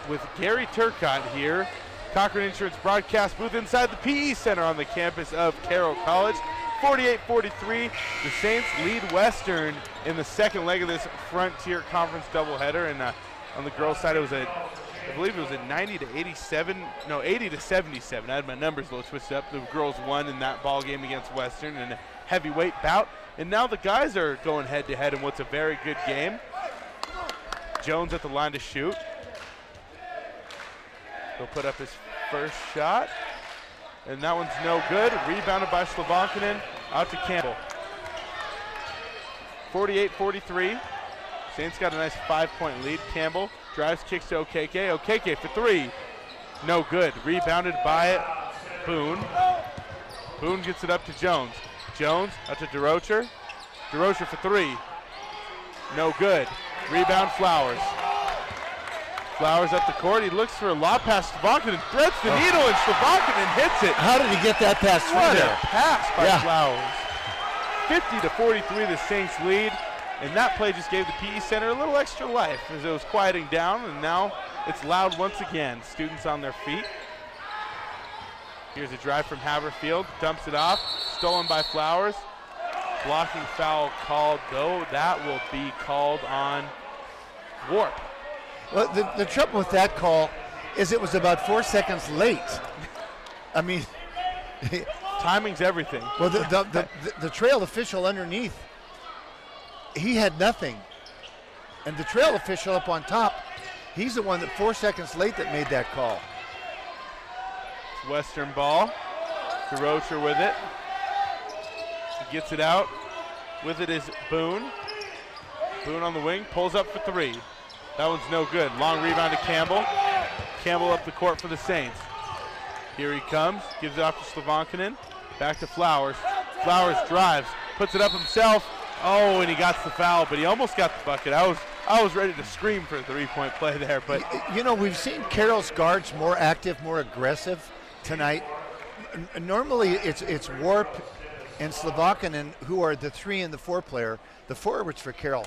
with Gary Turcotte here. Cochran Insurance broadcast booth inside the PE Center on the campus of Carroll College. 48-43, the Saints lead Western in the second leg of this Frontier Conference doubleheader. And on the girls' side, I believe it was a 80 to 77. I had my numbers a little twisted up. The girls won in that ball game against Western in a heavyweight bout. And now the guys are going head-to-head in what's a very good game. Jones at the line to shoot. He'll put up his first shot, and that one's no good. Rebounded by Slavankinen, out to Campbell. 48-43. Saints got a nice 5-point lead. Campbell drives, kicks to Okeke. Okeke for 3. No good. Rebounded by Boone. Boone gets it up to Jones. Jones out to DeRocher. DeRocher for 3. No good. Rebound Flowers. Flowers up the court. He looks for a lob pass. Slavankinen threads the needle, and Slavankinen hits it. How did he get that pass through What there? a pass by Flowers. 50-43, the Saints lead. And that play just gave the PE Center a little extra life as it was quieting down, and now it's loud once again. Students on their feet. Here's a drive from Haverfield, dumps it off, stolen by Flowers. Blocking foul called, though. That will be called on Warp. Well, the trouble with that call is it was about 4 seconds late. I mean, timing's everything. Well, the trail official underneath, he had nothing. And the trail official up on top, he's the one that 4 seconds late that made that call. It's Western ball. DeRocher with it. He gets it out. With it is Boone. Boone on the wing, pulls up for three. That one's no good. Long rebound to Campbell. Campbell up the court for the Saints. Here he comes, gives it off to Slavankinen. Back to Flowers. Flowers drives, puts it up himself. Oh, and he got the foul, but he almost got the bucket. I was ready to scream for a three-point play there, but you know, we've seen Carroll's guards more active, more aggressive tonight. Normally it's Warp and Slavankinen who are the 3 and the 4 player, the forwards for Carroll.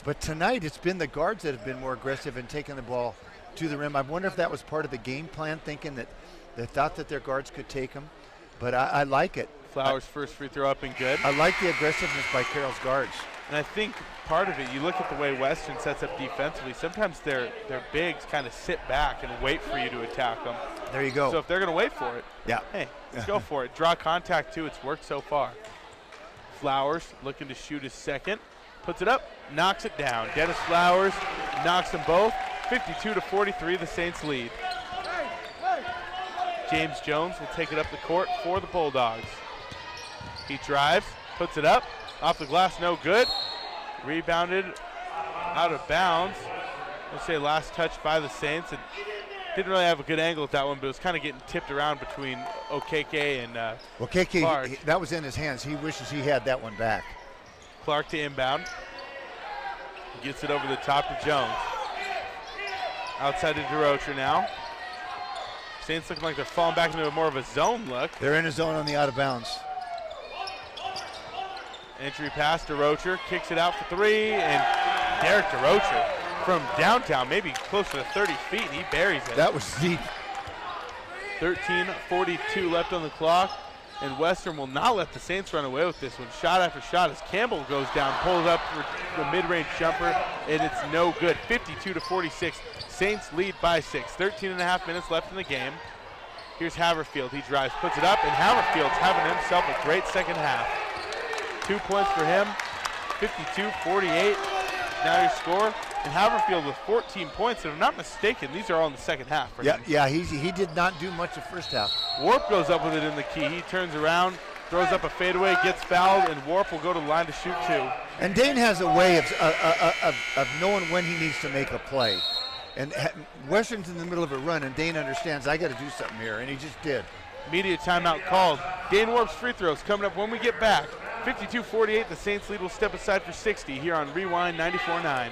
But tonight it's been the guards that have been more aggressive and taking the ball to the rim. I wonder if that was part of the game plan, thinking that they thought that their guards could take them. But I like it. Flowers' first free throw up and good. I like the aggressiveness by Carroll's guards. And I think part of it, you look at the way Western sets up defensively, sometimes their bigs kind of sit back and wait for you to attack them. There you go. So if they're going to wait for it, yeah, hey, let's go for it. Draw contact too, it's worked so far. Flowers looking to shoot his second, puts it up, knocks it down. Dennis Flowers knocks them both. 52-43, the Saints lead. James Jones will take it up the court for the Bulldogs. He drives, puts it up, off the glass, no good. Rebounded out of bounds. Let's say last touch by the Saints. And didn't really have a good angle at that one, but it was kind of getting tipped around between Okeke and Clark. That was in his hands. He wishes he had that one back. Clark to inbound. Gets it over the top to Jones. Outside to DeRocher now. Saints looking like they're falling back into more of a zone look. They're in a zone on the out of bounds. Entry pass, DeRocher kicks it out for three, and Derek DeRocher from downtown, maybe close to 30 feet, and he buries it. That was deep. 13:42 left on the clock, and Western will not let the Saints run away with this one. Shot after shot as Campbell goes down, pulls up for the mid-range jumper, and it's no good. 52-46, Saints lead by 6. 13.5 minutes left in the game. Here's Haverfield, he drives, puts it up, and Haverfield's having himself a great second half. 2 points for him, 52-48, now your score. And Haverfield with 14 points, and if I'm not mistaken, these are all in the second half for him. Yeah, he did not do much the first half. Warp goes up with it in the key. He turns around, throws up a fadeaway, gets fouled, and Warp will go to the line to shoot two. And Dane has a way of knowing when he needs to make a play. And Western's in the middle of a run, and Dane understands, I got to do something here, and he just did. Immediate timeout called. Dane Warp's free throws coming up when we get back. 52-48, the Saints lead will step aside for 60 here on Rewind 94.9.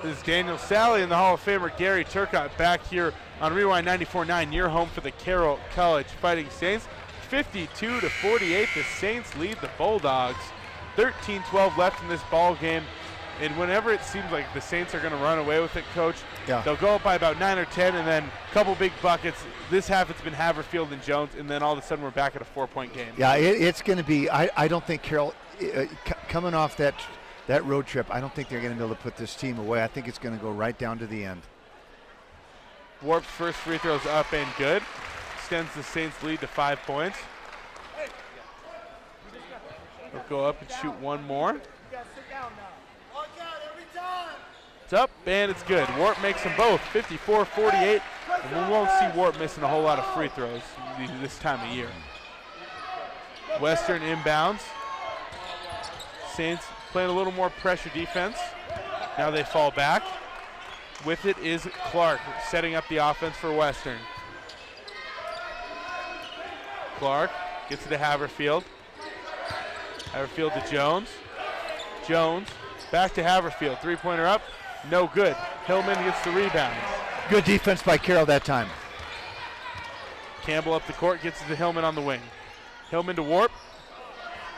This is Daniel Sally and the Hall of Famer Gary Turcotte back here on Rewind 94.9, your home for the Carroll College Fighting Saints. 52-48, the Saints lead the Bulldogs. 13-12 left in this ball game, and whenever it seems like the Saints are going to run away with it, Coach, Yeah. They'll go up by about 9 or 10, and then a couple big buckets. This half it's been Haverfield and Jones, and then all of a sudden we're back at a 4-point game. Yeah, it's going to be. I don't think Carroll coming off that road trip. I don't think they're going to be able to put this team away. I think it's going to go right down to the end. Warp's first free throw's up and good. Extends the Saints' lead to 5 points. They'll go up and shoot one more. It's up and it's good. Warp makes them both 54-48, and we won't see Warp missing a whole lot of free throws this time of year. Western inbounds. Saints playing a little more pressure defense. Now they fall back. With it is Clark setting up the offense for Western. Clark gets it to Haverfield. Haverfield to Jones. Jones back to Haverfield. Three-pointer up. No good. Hillman gets the rebound. Good defense by Carroll that time. Campbell up the court, gets it to Hillman on the wing. Hillman to Warp.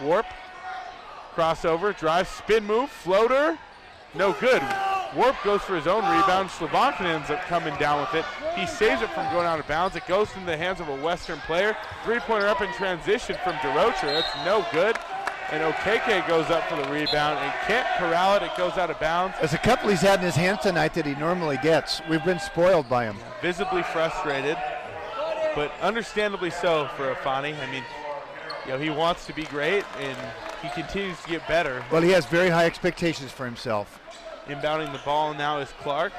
Warp. Crossover, drive, spin move, floater. No good. Warp goes for his own rebound. Slovankin ends up coming down with it. He saves it from going out of bounds. It goes into the hands of a Western player. Three-pointer up in transition from DeRocher. That's no good. And Okeke goes up for the rebound and can't corral it. It goes out of bounds. There's a couple he's had in his hands tonight that he normally gets. We've been spoiled by him. Visibly frustrated, but understandably so for Afani. I mean, he wants to be great, and he continues to get better. Well, he has very high expectations for himself. Inbounding the ball now is Clark.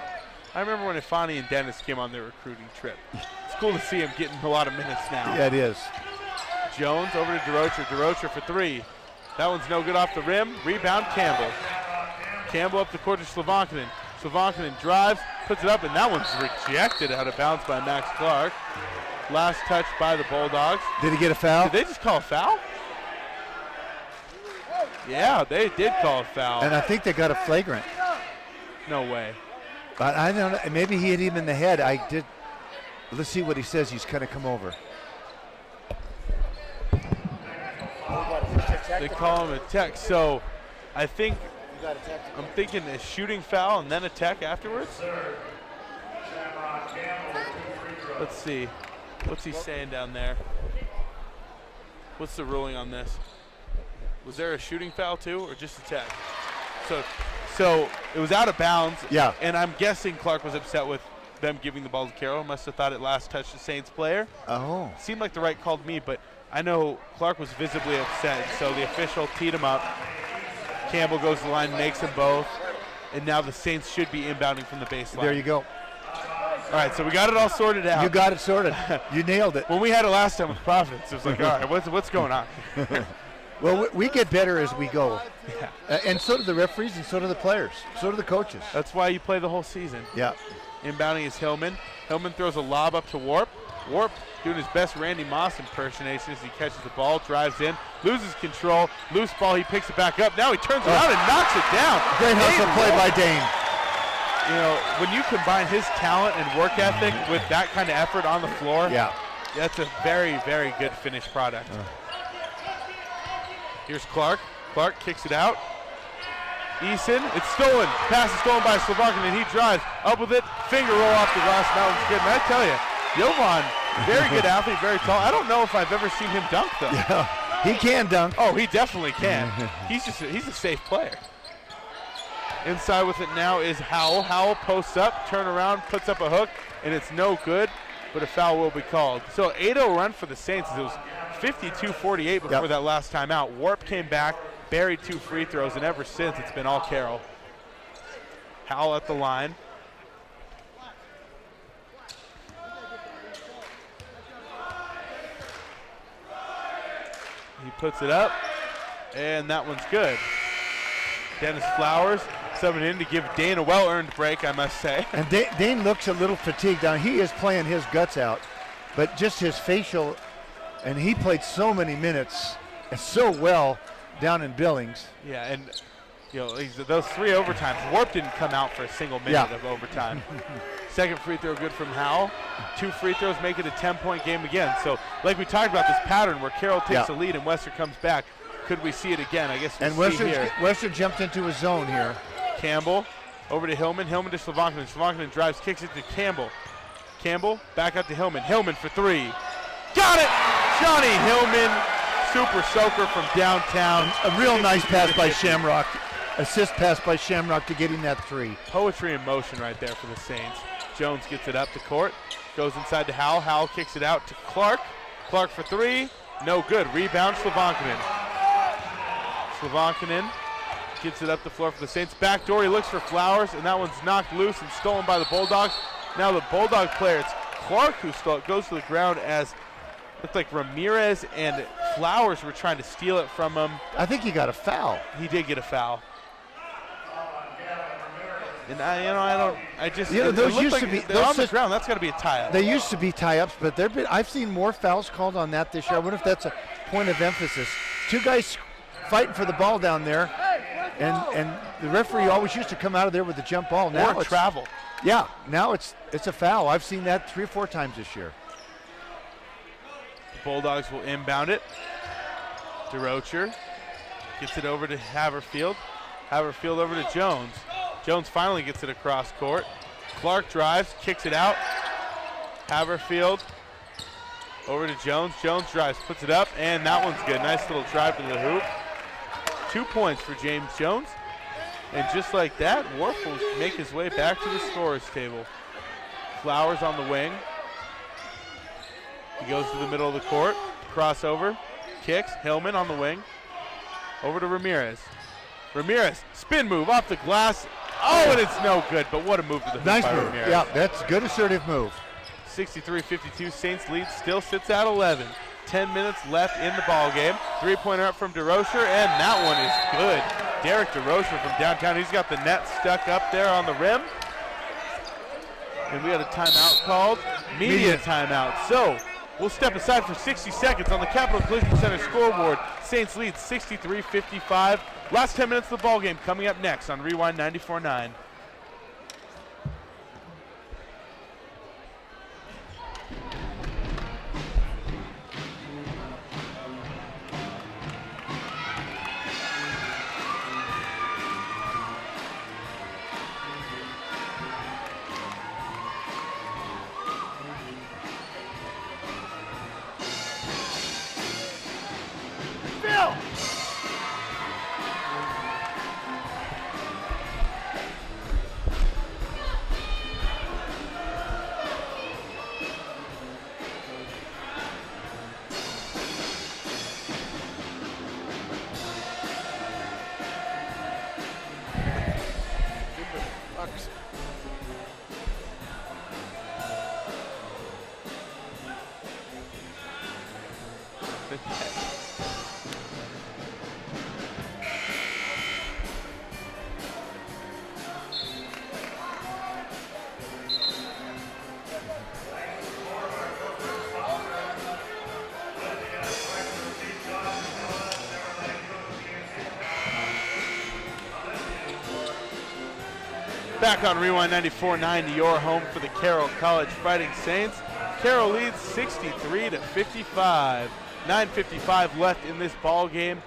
I remember when Afani and Dennis came on their recruiting trip. It's cool to see him getting a lot of minutes now. Yeah, it is. Jones over to DeRocher. DeRocher for three. That one's no good off the rim. Rebound, Campbell. Campbell up the court to Slovankin. Slovankin drives, puts it up, and that one's rejected out of bounds by Max Clark. Last touch by the Bulldogs. Did he get a foul? Did they just call a foul? Yeah, they did call a foul. And I think they got a flagrant. No way. But I don't know. Maybe he hit him in the head. I did. Let's see what he says. He's going to come over. They call him a tech. So I think I'm thinking a shooting foul and then a tech afterwards. Let's see. What's he saying down there? What's the ruling on this? Was there a shooting foul too, or just a tech? So it was out of bounds. Yeah. And I'm guessing Clark was upset with them giving the ball to Carroll. Must have thought it last touched the Saints player. Oh. Seemed like the right call to me, but I know Clark was visibly upset. So the official teed him up. Campbell goes to the line, makes them both, and now the Saints should be inbounding from the baseline. There you go. All right, so we got it all sorted out. You got it sorted. You nailed it. When we had it last time with Providence, it was like, all right, what's going on? Well, we get better as we go. Yeah. And so do the referees, and so do the players. So do the coaches. That's why you play the whole season. Yeah. Inbounding is Hillman. Hillman throws a lob up to Warp. Warp doing his best Randy Moss impersonation as he catches the ball, drives in, loses control, loose ball, he picks it back up. Now he turns around and knocks it down. Great hustle play by Dane. You know, when you combine his talent and work ethic with that kind of effort on the floor, Yeah. that's a very, very good finished product. Here's Clark. Clark kicks it out. Eason, it's stolen. Pass is stolen by Slovankin, and he drives up with it. Finger roll off the glass. That one's good. And I tell you, Jovan, very good athlete, very tall. I don't know if I've ever seen him dunk, though. Yeah. He can dunk. Oh, he definitely can. He's a safe player. Inside with it now is Howell. Howell posts up, turn around, puts up a hook, and it's no good, but a foul will be called. So 8-0 run for the Saints. It was 52-48 before that last time out. Warp came back, buried 2 free throws, and ever since it's been all Carroll. Howell at the line. He puts it up, and that one's good. Dennis Flowers subbing in to give Dane a well-earned break, I must say. And Dane looks a little fatigued now. He is playing his guts out, but just his facial, and he played so many minutes and so well down in Billings. Yeah, and those 3 overtimes, Warp didn't come out for a single minute of overtime. Second free throw good from Howell. 2 free throws make it a 10-point game again. So like we talked about this pattern where Carroll takes the lead and Western comes back. Could we see it again? I guess we'll see here. Western jumped into a zone here. Campbell Over to Hillman. Hillman to Slavonkinen. Slavonkinen drives, kicks it to Campbell. Campbell back out to Hillman. Hillman for three. Got it! Johnny Hillman, super soaker from downtown. A real nice pass by Shamrock. Assist pass by Shamrock to getting that three. Poetry in motion right there for the Saints. Jones gets it up to court. Goes inside to Howell. Howell kicks it out to Clark. Clark for three. No good. Rebound Slavonkinen. Slavonkinen gets it up the floor for the Saints. Backdoor, he looks for Flowers, and that one's knocked loose and stolen by the Bulldogs. Now the Bulldog player, it's Clark who stole it, goes to the ground as looked like Ramirez and Flowers were trying to steal it from him. I think he got a foul. He did get a foul. And those used to be. They're on the ground. That's got to be a tie-up. They used to be tie-ups, but I've seen more fouls called on that this year. I wonder if that's a point of emphasis. Two guys fighting for the ball down there, and the referee always used to come out of there with the jump ball. Now it's travel. Yeah, now it's a foul. I've seen that 3 or 4 times this year. The Bulldogs will inbound it. DeRocher gets it over to Haverfield. Haverfield over to Jones. Jones finally gets it across court. Clark drives, kicks it out. Haverfield over to Jones. Jones drives, puts it up, and that one's good. Nice little drive to the hoop. 2 points for James Jones. And just like that, Worf will make his way back to the scorer's table. Flowers on the wing. He goes to the middle of the court. Crossover. Kicks. Hillman on the wing. Over to Ramirez. Ramirez, spin move off the glass. Oh, and it's no good, but what a move to the hoop nice by move. Ramirez. Yeah, that's a good assertive move. 63-52, Saints lead still sits at 11. 10 minutes left in the ball game. 3-pointer up from DeRocher, and that one is good. Derek DeRocher from downtown. He's got the net stuck up there on the rim. And we got a timeout called. Media timeout. So we'll step aside for 60 seconds on the Capital Collision Center scoreboard. Saints lead 63-55. Last 10 minutes of the ball game coming up next on Rewind 94.9. Back on Rewind 94.9, your home for the Carroll College Fighting Saints. Carroll leads 63-55. 9:55 left in this ball game.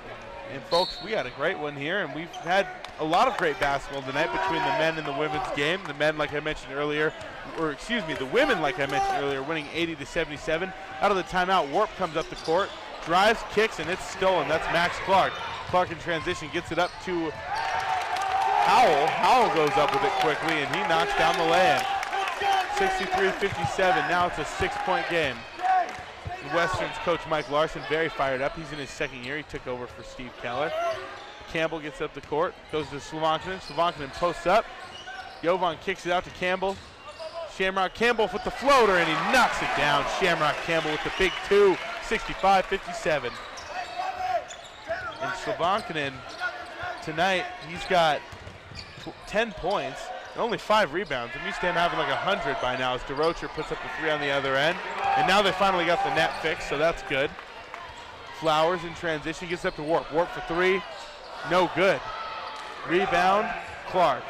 And folks, we had a great one here, and we've had a lot of great basketball tonight between the men and the women's game. The men, like I mentioned earlier, the women, like I mentioned earlier, winning 80-77. Out of the timeout, Warp comes up the court, drives, kicks, and it's stolen. That's Max Clark. Clark in transition gets it up to Howell. Howell goes up with it quickly, and he knocks down the lay-in. 63-57. Now it's a 6-point game. Western's coach Mike Larson very fired up. He's in his second year. He took over for Steve Keller. Campbell gets up the court, goes to Slavonkinen. Slavonkinen posts up. Jovan kicks it out to Campbell. Shamrock Campbell with the floater, and he knocks it down. Shamrock Campbell with the big two, 65-57. And Slavonkinen tonight, he's got 10 points and only 5 rebounds. I'm used to him having like 100 by now as DeRocher puts up the 3 on the other end. And now they finally got the net fixed, so that's good. Flowers in transition, gets up to Warp. Warp for 3, no good. Rebound, Clark.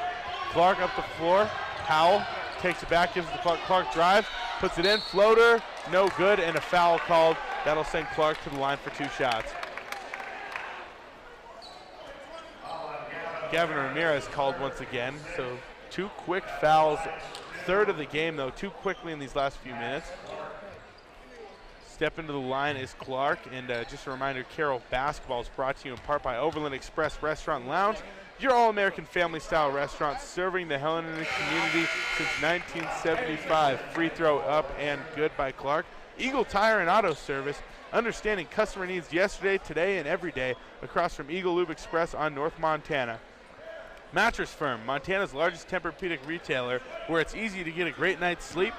Clark up the floor. Howell takes it back, gives it to Clark. Clark drives, puts it in, floater, no good, and a foul called. That'll send Clark to the line for 2 shots. Gavin Ramirez called once again, so 2 quick fouls, third of the game though, too quickly in these last few minutes. Step into the line is Clark, and just a reminder, Carroll basketball is brought to you in part by Overland Express Restaurant and Lounge, your all-American family-style restaurant serving the Helena community since 1975. Free throw up and good by Clark. Eagle Tire and Auto Service, understanding customer needs yesterday, today, and every day, across from Eagle Lube Express on North Montana. Mattress Firm, Montana's largest Tempur-Pedic retailer, where it's easy to get a great night's sleep.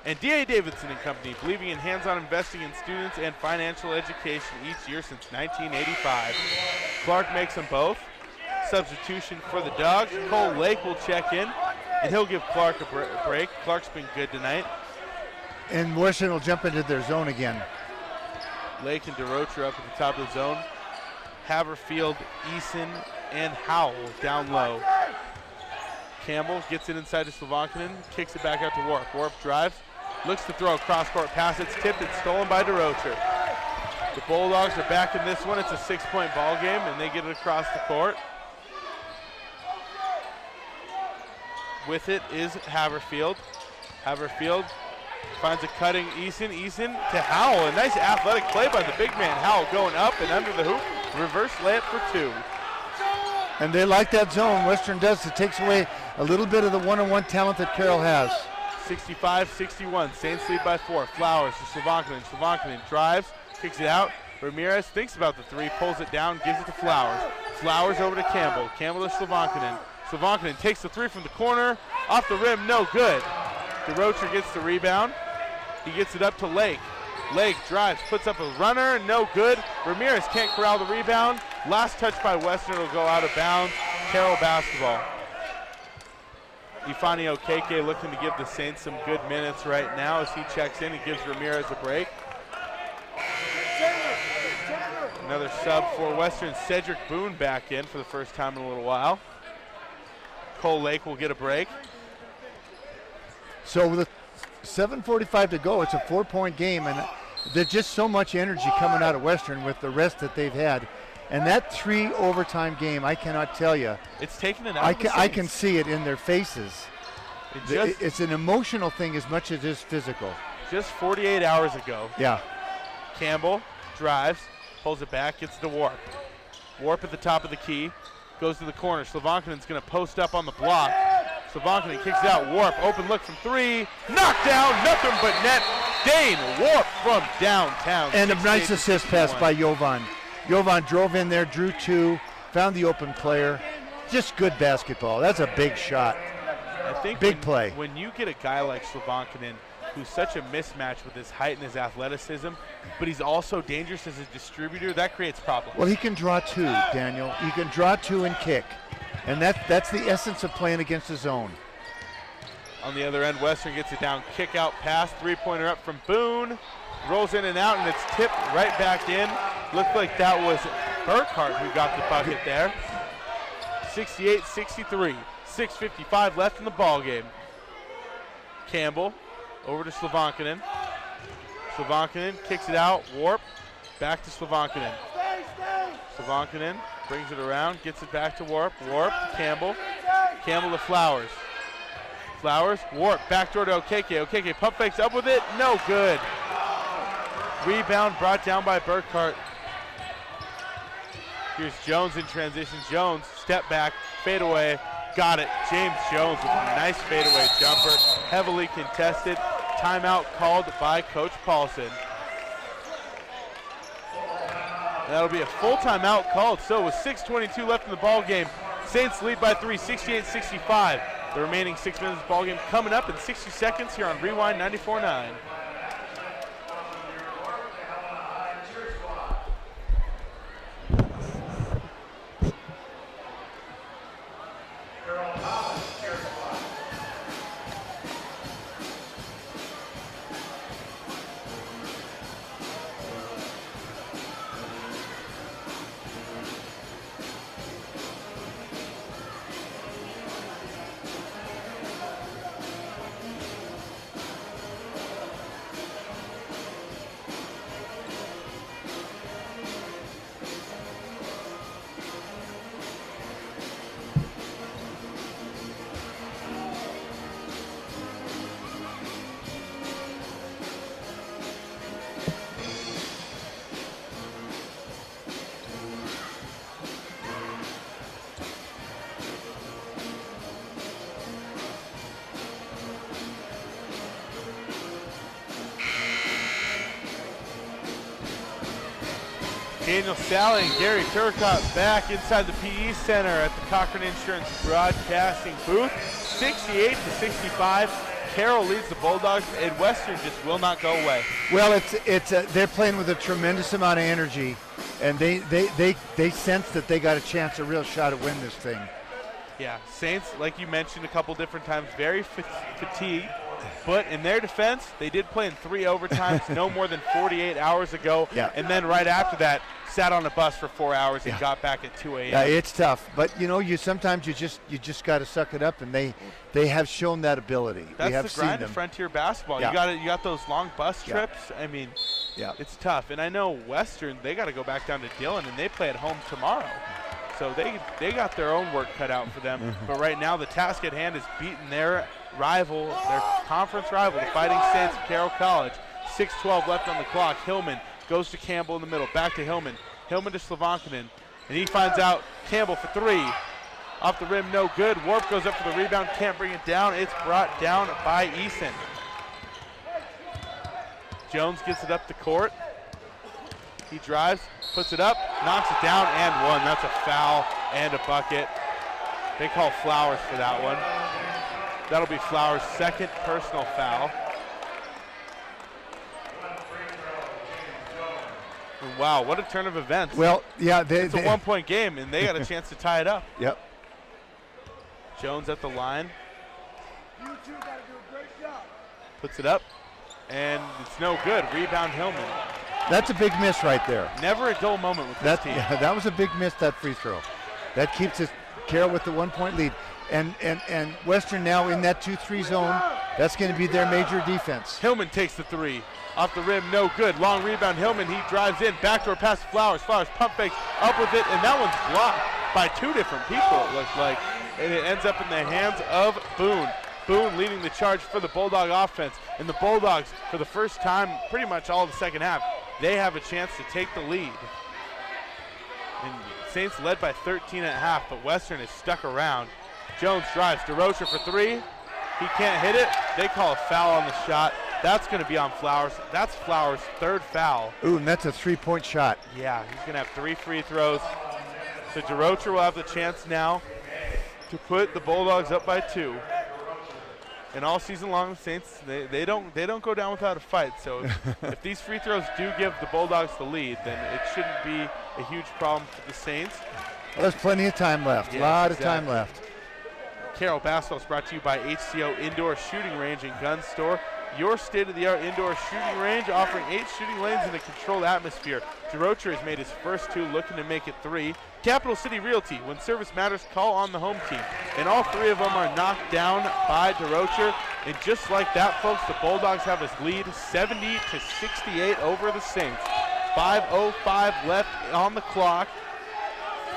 And D.A. Davidson and Company, believing in hands-on investing in students and financial education each year since 1985. Clark makes them both. Substitution for the Dogs. Cole Lake will check in, and he'll give Clark a break. Clark's been good tonight. And Western will jump into their zone again. Lake and DeRocher up at the top of the zone. Haverfield, Eason, and Howell down low. Campbell gets it inside to Slavankinen, kicks it back out to Warp. Warp drives, looks to throw a cross-court pass. It's tipped, it's stolen by DeRocher. The Bulldogs are back in this one. It's a 6-point ball game, and they get it across the court. With it is Haverfield. Haverfield finds a cutting Eason. Eason to Howell. A nice athletic play by the big man. Howell going up and under the hoop. Reverse layup for 2. And they like that zone. Western does. It takes away a little bit of the one-on-one talent that Carroll has. 65-61. Saints lead by 4. Flowers to Slavankinen. Slavankinen drives, kicks it out. Ramirez thinks about the 3, pulls it down, gives it to Flowers. Flowers over to Campbell. Campbell to Slavankinen. Slavankinen takes the 3 from the corner. Off the rim, no good. DeRocher gets the rebound. He gets it up to Lake. Lake drives, puts up a runner, no good. Ramirez can't corral the rebound. Last touch by Western will go out of bounds. Carroll basketball. Ifeanyi Okeke looking to give the Saints some good minutes right now as he checks in. He gives Ramirez a break. Another sub for Western. Cedric Boone back in for the first time in a little while. Cole Lake will get a break. So with 7:45 to go, it's a 4-point game, and there's just so much energy coming out of Western with the rest that they've had. And that 3 overtime game, I cannot tell you. It's taken it out of the I can Saints. see it in their faces. It's an emotional thing as much as it is physical. Just 48 hours ago. Yeah. Campbell drives, pulls it back, gets to Warp. Warp at the top of the key, goes to the corner. Slavankinen going to post up on the block. Slavankinen kicks it out. Warp, open look from 3. Knocked down, nothing but net. Dane Warp from downtown. And a nice assist pass by Jovan. Jovan drove in there, drew 2, found the open player. Just good basketball. That's a big shot. I think big play. When you get a guy like Slavankinen, who's such a mismatch with his height and his athleticism, but he's also dangerous as a distributor, that creates problems. Well, he can draw 2, Daniel. He can draw 2 and kick. And that's the essence of playing against the zone. On the other end, Western gets it down, kick out pass, 3-pointer up from Boone. Rolls in and out, and it's tipped right back in. Looked like that was Burkhart who got the bucket there. 68-63. 6:55 left in the ball game. Campbell over to Slavankinen. Slavankinen kicks it out. Warp back to Slavankinen. Slavankinen brings it around, gets it back to Warp. Warp to Campbell. Campbell to Flowers. Flowers, Warp, backdoor to Okeke. Okeke pump fakes up with it, no good. Rebound brought down by Burkhart. Here's Jones in transition. Jones, step back, fade away, got it. James Jones with a nice fadeaway jumper, heavily contested. Timeout called by Coach Paulson. That'll be a full timeout called. So with 6:22 left in the ball game, Saints lead by 3, 68-65. The remaining 6 minutes of the ball game coming up in 60 seconds here on Rewind 94.9. Daniel Sally and Gary Turcotte back inside the PE Center at the Cochran Insurance Broadcasting booth. 68-65. Carroll leads the Bulldogs, and Western just will not go away. Well, they're playing with a tremendous amount of energy, and they sense that they got a chance, a real shot at winning this thing. Yeah, Saints, like you mentioned a couple different times, very fatigued. But in their defense, they did play in 3 overtimes no more than 48 hours ago. Yeah. And then right after that, sat on a bus for 4 hours and got back at 2 a.m. Yeah, it's tough. But, you sometimes you just got to suck it up, and they have shown that ability. That's we have the seen grind them. of Frontier basketball. Yeah. You got those long bus Yeah. trips. I mean, Yeah. it's tough. And I know Western, they got to go back down to Dillon, and they play at home tomorrow. So they got their own work cut out for them. Mm-hmm. But right now, the task at hand is beating their rival, their conference rival, the Fighting Saints of Carroll College. 6:12 left on the clock. Hillman goes to Campbell in the middle. Back to Hillman. Hillman to Slavankinen. And he finds out Campbell for 3. Off the rim, no good. Warp goes up for the rebound, can't bring it down. It's brought down by Eason. Jones gets it up the court. He drives, puts it up, knocks it down, and one. That's a foul and a bucket. They call Flowers for that one. That'll be Flowers' second personal foul. And wow, what a turn of events. Well, yeah. It's a 1-point game, and they got a chance to tie it up. Yep. Jones at the line. Puts it up, and it's no good. Rebound Hillman. That's a big miss right there. Never a dull moment with this team. Yeah, that was a big miss, that free throw. That keeps Carroll with the 1-point lead. And Western now in that 2-3 zone. That's going to be their major defense. Hillman takes the 3. Off the rim, no good. Long rebound, Hillman. He drives in. Backdoor pass to Flowers. Flowers pump fakes up with it, and that one's blocked by 2 different people, it looks like. And it ends up in the hands of Boone. Boone leading the charge for the Bulldog offense. And the Bulldogs, for the first time pretty much all the second half, they have a chance to take the lead. And Saints led by 13 at half, but Western is stuck around. Jones drives. DeRocher for 3. He can't hit it. They call a foul on the shot. That's going to be on Flowers. That's Flowers' 3rd foul. Ooh, and that's a 3-point shot. Yeah, he's going to have 3 free throws. So DeRocher will have the chance now to put the Bulldogs up by 2. And all season long, the Saints, they don't go down without a fight. So if these free throws do give the Bulldogs the lead, then it shouldn't be a huge problem for the Saints. Well, there's plenty of time left. A Yes, lot exactly. of time left. Carroll basketball is brought to you by HCO Indoor Shooting Range and Gun Store. Your state-of-the-art indoor shooting range offering 8 shooting lanes in a controlled atmosphere. DeRocher has made his first 2, looking to make it 3. Capital City Realty, when service matters, call on the home team. And all 3 of them are knocked down by DeRocher. And just like that, folks, the Bulldogs have his lead 70-68 over the Saints. 5:05 left on the clock.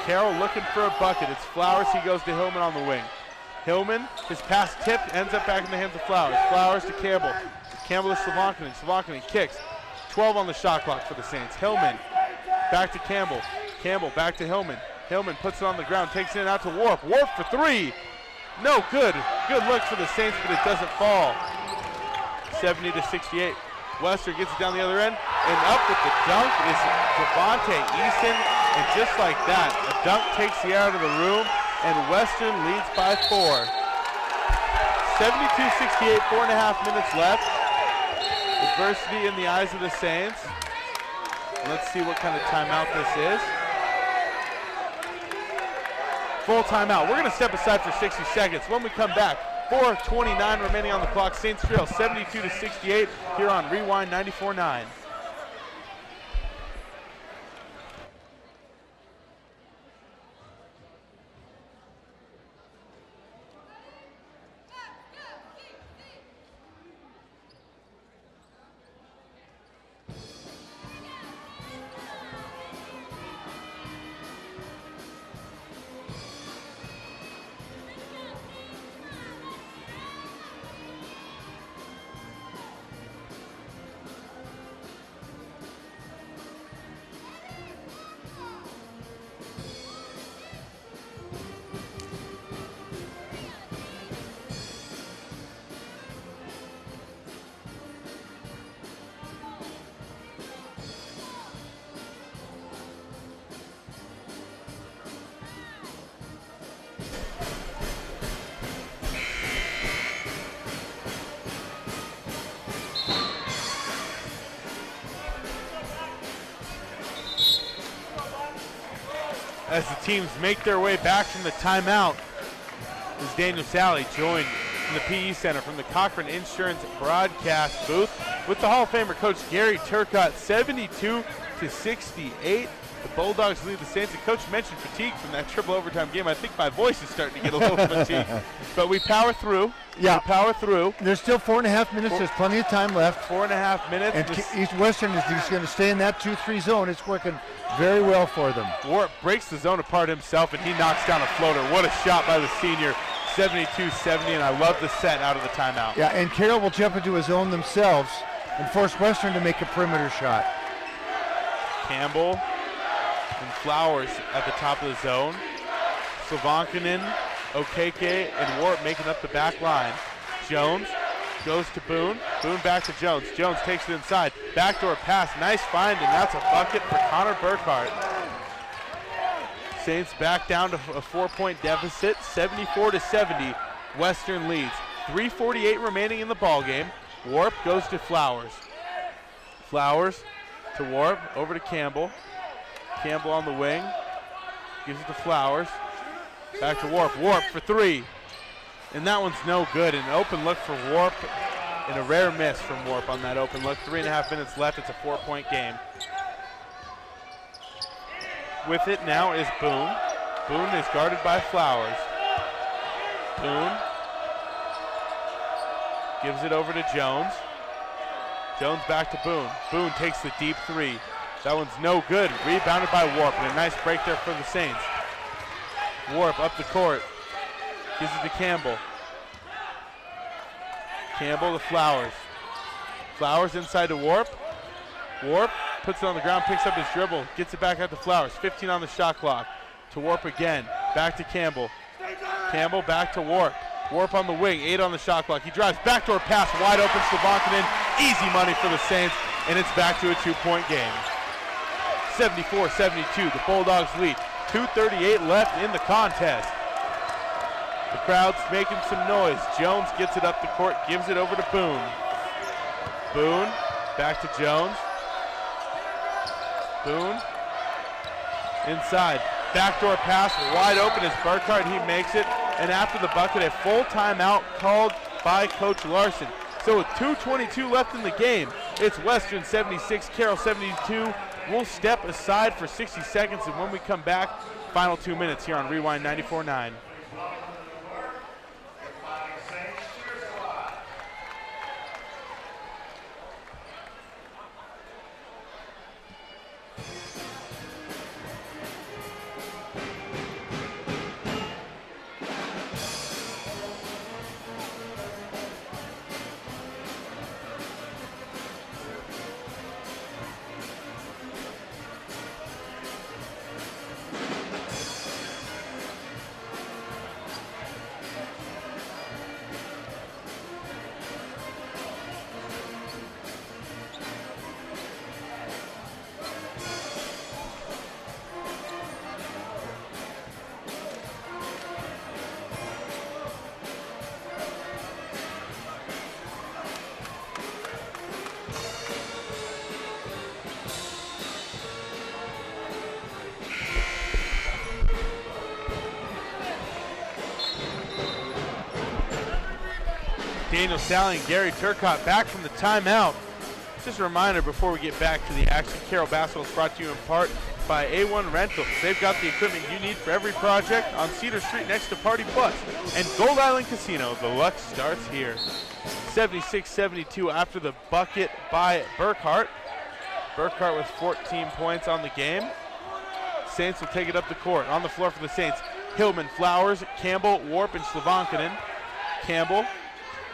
Carroll looking for a bucket. It's Flowers. He goes to Hillman on the wing. Hillman, his pass tipped, ends up back in the hands of Flowers. Flowers to Campbell. Campbell to Slavankinen. Slavankinen kicks. 12 on the shot clock for the Saints. Hillman back to Campbell. Campbell back to Hillman. Hillman puts it on the ground, takes it out to Warp. Warp for 3. No good. Good look for the Saints, but it doesn't fall. 70-68. Western gets it down the other end, and up with the dunk is Devontae Eason, and just like that, a dunk takes the air out of the room, and Western leads by 4. 72-68, 4.5 minutes left. Adversity in the eyes of the Saints. Let's see what kind of timeout this is. Full timeout. We're going to step aside for 60 seconds. When we come back, 4:29 remaining on the clock. Saints trail 72-68 here on Rewind 94.9. as the teams make their way back from the timeout, is Daniel Sally joined in the PE Center from the Cochran Insurance broadcast booth with the Hall of Famer Coach Gary Turcotte, 72-68. The Bulldogs lead the Saints. The coach mentioned fatigue from that triple overtime game. I think my voice is starting to get a little fatigued. But we power through. Yeah. We power through. There's still 4.5 minutes. There's plenty of time left. 4.5 minutes. And East Western is just going to stay in that 2-3 zone. It's working very well for them. Warp breaks the zone apart himself, and he knocks down a floater. What a shot by the senior. 72-70, and I love the set out of the timeout. Yeah, and Carroll will jump into his zone themselves and force Western to make a perimeter shot. Campbell and Flowers at the top of the zone. Slavankinen, Okeke, and Warp making up the back line. Jones goes to Boone. Boone back to Jones. Jones takes it inside. Backdoor pass. Nice find, and that's a bucket for Connor Burkhart. Saints back down to a 4-point deficit. 74-70. Western leads. 3:48 remaining in the ball game. Warp goes to Flowers. Flowers to Warp. Over to Campbell. Campbell on the wing. Gives it to Flowers. Back to Warp. Warp for three. And that one's no good. An open look for Warp. And a rare miss from Warp on that open look. 3.5 minutes left. It's a 4-point game. With it now is Boone. Boone is guarded by Flowers. Boone gives it over to Jones. Jones back to Boone. Boone takes the deep three. That one's no good. Rebounded by Warp, and a nice break there for the Saints. Warp up the court. Gives it to Campbell. Campbell to Flowers. Flowers inside to Warp. Warp puts it on the ground, picks up his dribble, gets it back out to Flowers. 15 on the shot clock. To Warp again. Back to Campbell. Campbell back to Warp. Warp on the wing, 8 on the shot clock. He drives, backdoor pass, wide open, Slavankinen. Easy money for the Saints, and it's back to a 2-point game. 74-72, the Bulldogs lead. 2:38 left in the contest. The crowd's making some noise. Jones gets it up the court, gives it over to Boone. Boone, back to Jones. Boone, inside. Backdoor pass, wide open is Burkhart. He makes it. And after the bucket, a full timeout called by Coach Larson. So with 2:22 left in the game, it's Western 76, Carroll 72. We'll step aside for 60 seconds, and when we come back, final 2 minutes here on Rewind 94.9. Daniel Sally and Gary Turcotte back from the timeout. Just a reminder before we get back to the action, Carroll basketball is brought to you in part by A1 Rentals. They've got the equipment you need for every project on Cedar Street next to Party Plus. And Gold Island Casino, the luck starts here. 76-72 after the bucket by Burkhart. Burkhart with 14 points on the game. Saints will take it up the court. On the floor for the Saints, Hillman, Flowers, Campbell, Warp, and Slavankinen. Campbell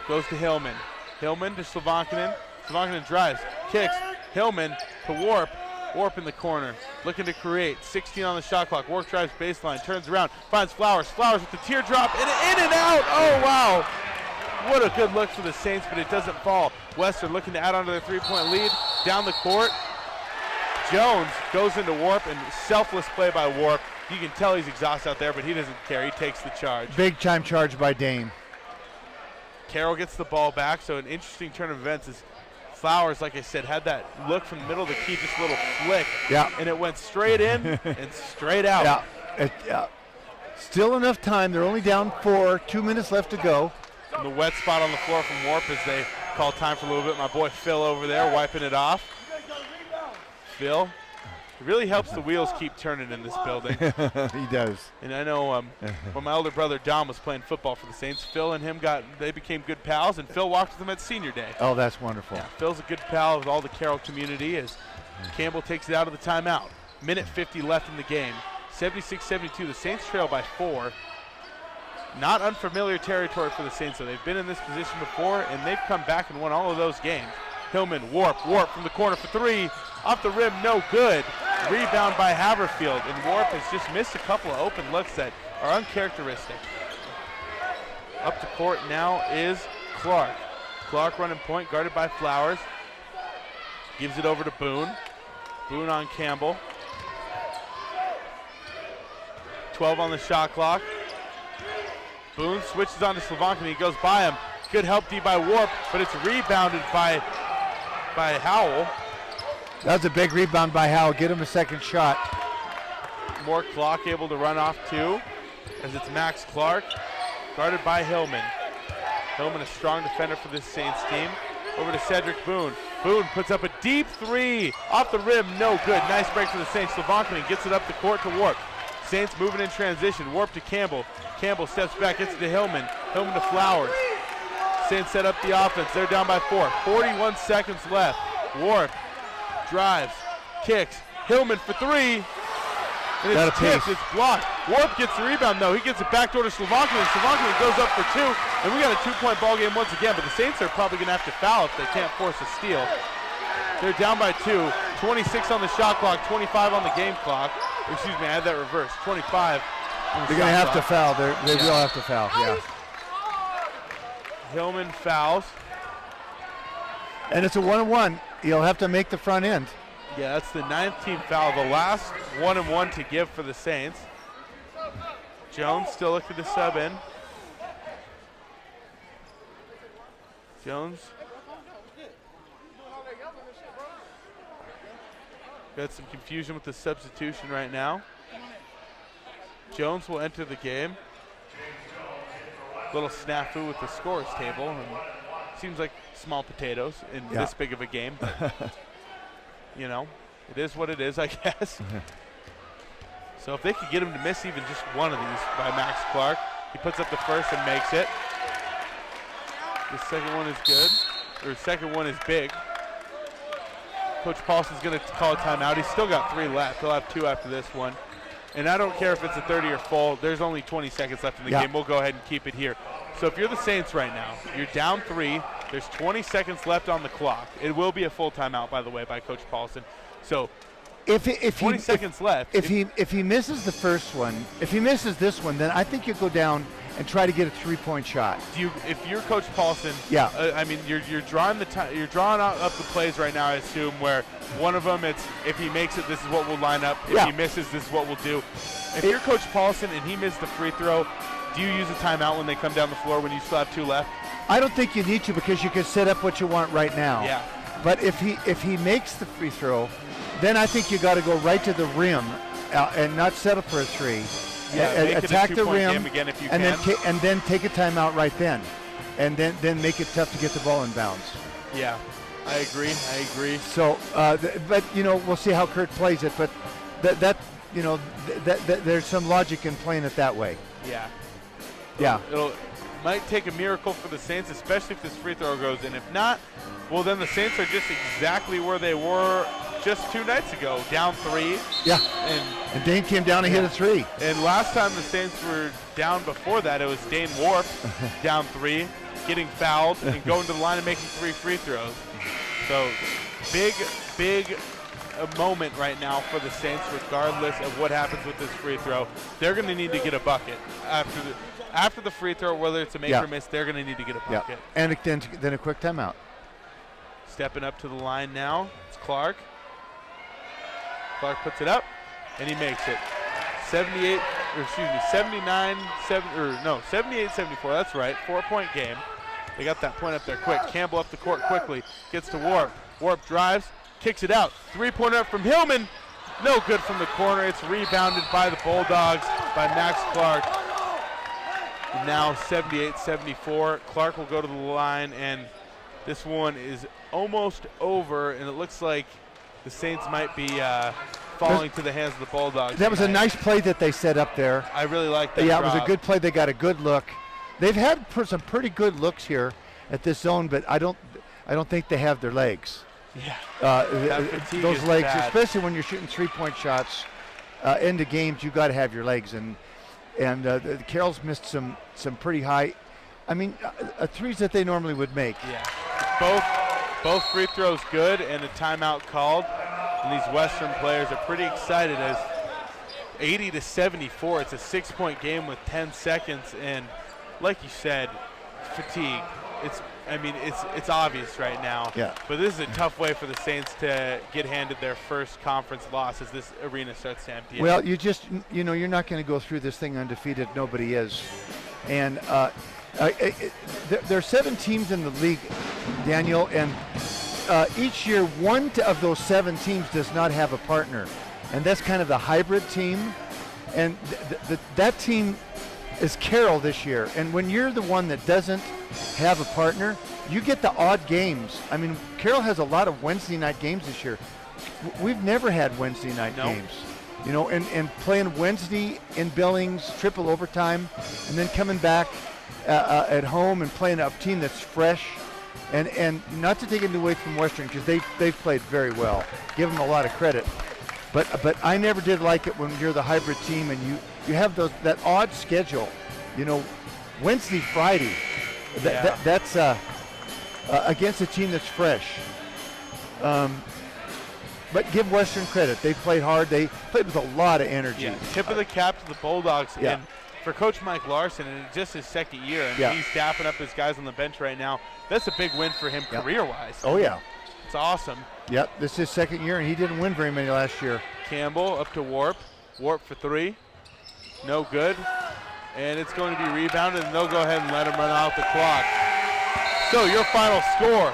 goes to Hillman. Hillman to Slavankinen. Slavankinen drives, kicks. Hillman to Warp. Warp in the corner, looking to create. 16 on the shot clock. Warp drives baseline, turns around, finds Flowers. Flowers with the teardrop, and in and out. Oh, wow. What a good look for the Saints, but it doesn't fall. Western looking to add on to their three-point lead. Down the court, Jones goes into Warp, and selfless play by Warp. You can tell he's exhausted out there, but he doesn't care. He takes the charge. Big time charge by Dane. Carroll gets the ball back, so an interesting turn of events is Flowers, like I said, had that look from the middle of the key, just a little flick. Yeah. And it went straight in and straight out. Yeah. Still enough time. They're only down 4. 2 minutes left to go. And the wet spot on the floor from Warp as they call time for a little bit. My boy Phil over there wiping it off. Phil, it really helps the wheels keep turning in this building. He does. And I know when my older brother Dom was playing football for the Saints, Phil and him they became good pals, and Phil walked with him at senior day. Oh, that's wonderful. Yeah, Phil's a good pal with all the Carroll community as Campbell takes it out of the timeout. Minute 50 left in the game. 76-72, the Saints trail by 4. Not unfamiliar territory for the Saints, so they've been in this position before, and they've come back and won all of those games. Hillman, Warp from the corner for 3. Off the rim, no good. Rebound by Haverfield, and Warp has just missed a couple of open looks that are uncharacteristic. Up to court now is Clark. Clark running point, guarded by Flowers. Gives it over to Boone. Boone on Campbell. 12 on the shot clock. Boone switches on to Slavankin. He goes by him. Good help D by Warp, but it's rebounded by Howell. That was a big rebound by Howell. Get him a second shot. More Clock able to run off too, as it's Max Clark, guarded by Hillman. Hillman, a strong defender for this Saints team. Over to Cedric Boone. Boone puts up a deep 3. Off the rim, no good. Nice break for the Saints. Slavankin gets it up the court to Warp. Saints moving in transition. Warp to Campbell. Campbell steps back, gets it to Hillman. Hillman to Flowers. Saints set up the offense. They're down by 4. 41 seconds left. Warp drives, kicks. Hillman for 3. And it's tipped, it's blocked. Warp gets the rebound though. He gets it back door to Slavankin, and Slavankin goes up for 2. And we got a 2-point ball game once again, but the Saints are probably gonna have to foul if they can't force a steal. They're down by 2. 26 on the shot clock, 25 on the game clock. Excuse me, I had that reversed. 25. They're going to have to foul. They will have to foul, yeah. Hillman fouls. And it's a 1-on-1. He'll have to make the front end. Yeah, that's the 9th team foul. The last 1-and-1 to give for the Saints. Jones still looking to sub in. Jones. Got some confusion with the substitution right now. Jones will enter the game. Little snafu with the scores table, and seems like small potatoes in this big of a game. But you know, it is what it is, I guess. So if they could get him to miss even just one of these by Max Clark, he puts up the first and makes it. The second one is good, or second one is big. Coach Paulson's going to call a timeout. He's still got 3 left. He'll have 2 after this one. And I don't care if it's a 30 or full. There's only 20 seconds left in the game. We'll go ahead and keep it here. So if you're the Saints right now, you're down 3. There's 20 seconds left on the clock. It will be a full timeout, by the way, by Coach Paulson. So if 20 seconds left. If he misses the first one, if he misses this one, then I think you go down and try to get a 3-point shot. If you're Coach Paulson, I mean, you're drawing you're drawing up the plays right now. I assume where one of them, it's if he makes it, this is what we'll line up. If he misses, this is what we'll do. If you're Coach Paulson and he missed the free throw, do you use a timeout when they come down the floor when you still have 2 left? I don't think you need to because you can set up what you want right now. Yeah. But if he makes the free throw, then I think you got to go right to the rim and not settle for a 3. Yeah, attack the rim again if you and then take a timeout right then, and then make it tough to get the ball in bounds. Yeah, I agree. So, but you know, we'll see how Kurt plays it. But that there's some logic in playing it that way. Yeah. Yeah. It might take a miracle for the Saints, especially if this free throw goes in. If not, well, then the Saints are just exactly where they were just 2 nights ago, down 3. Yeah. And Dane came down and hit a 3. And last time the Saints were down before that, it was Dane Warp down 3, getting fouled and going to the line and making 3 free throws. So big moment right now for the Saints, regardless of what happens with this free throw. They're going to need to get a bucket after the free throw, whether it's a make or miss. They're going to need to get a bucket. And then a quick timeout. Stepping up to the line now, it's Clark. Clark puts it up, and he makes it. 78-74. That's right, 4-point game. They got that point up there quick. Campbell up the court quickly, gets to Warp. Warp drives, kicks it out. 3-pointer up from Hillman. No good from the corner. It's rebounded by the Bulldogs by Max Clark. Now 78-74. Clark will go to the line, and this one is almost over, and it looks like the Saints might be falling to the hands of the Bulldogs. That was a tonight. nice play that they set up there. I really like that. Yeah, drop. it was a good play. They got a good look. They've had some pretty good looks here at this zone, but I don't think they have their legs. Yeah. Those fatigue is legs, bad. especially when you're shooting 3-point shots into games, you got to have your legs. And the Carroll's missed some pretty high. I mean, threes that they normally would make. Yeah. Both free throws good, and a timeout called. And these Western players are pretty excited as 80-74. It's a 6-point game with 10 seconds, and like you said, fatigue. It's obvious right now. Yeah. But this is a tough way for the Saints to get handed their first conference loss as this arena starts to empty. Well, you're not going to go through this thing undefeated. Nobody is. And there are 7 teams in the league, Daniel, and each year one of those 7 teams does not have a partner. And that's kind of the hybrid team. And that team is Carroll this year. And when you're the one that doesn't have a partner, you get the odd games. I mean, Carroll has a lot of Wednesday night games this year. We've never had Wednesday night games. You know, and playing Wednesday in Billings, triple overtime, and then coming back at home and playing a team that's fresh. And not to take it away from Western, because they've played very well. Give them a lot of credit. But I never did like it when you're the hybrid team and you have that odd schedule. You know, Wednesday, Friday. That's against a team that's fresh. But give Western credit. They played hard. They played with a lot of energy. Yeah, tip of the cap to the Bulldogs. Yeah. And for Coach Mike Larson, and just his second year, and he's tapping up his guys on the bench right now, that's a big win for him career-wise. Oh, yeah. It's awesome. Yep, this is his second year, and he didn't win very many last year. Campbell up to Warp. Warp for 3. No good. And it's going to be rebounded, and they'll go ahead and let him run out the clock. So your final score,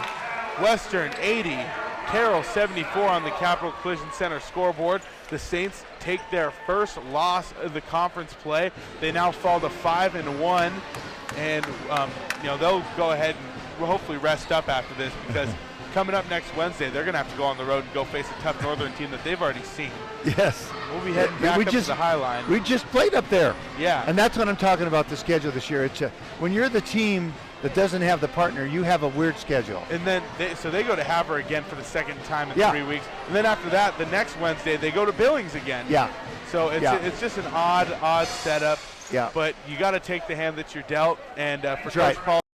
Western 80, Carroll 74 on the Capital Collision Center scoreboard. The Saints take their first loss of the conference play. They now fall to 5-1, and they'll go ahead and hopefully rest up after this, because coming up next Wednesday, they're going to have to go on the road and go face a tough Northern team that they've already seen. Yes. We'll be heading back up to the High Line. We just played up there. Yeah. And that's what I'm talking about, the schedule this year. It's when you're the team that doesn't have the partner, you have a weird schedule. And then they go to Havre again for the second time in 3 weeks. And then after that, the next Wednesday, they go to Billings again. Yeah. So it's just an odd setup. Yeah. But you got to take the hand that you're dealt. And for That's Coach right. Paul,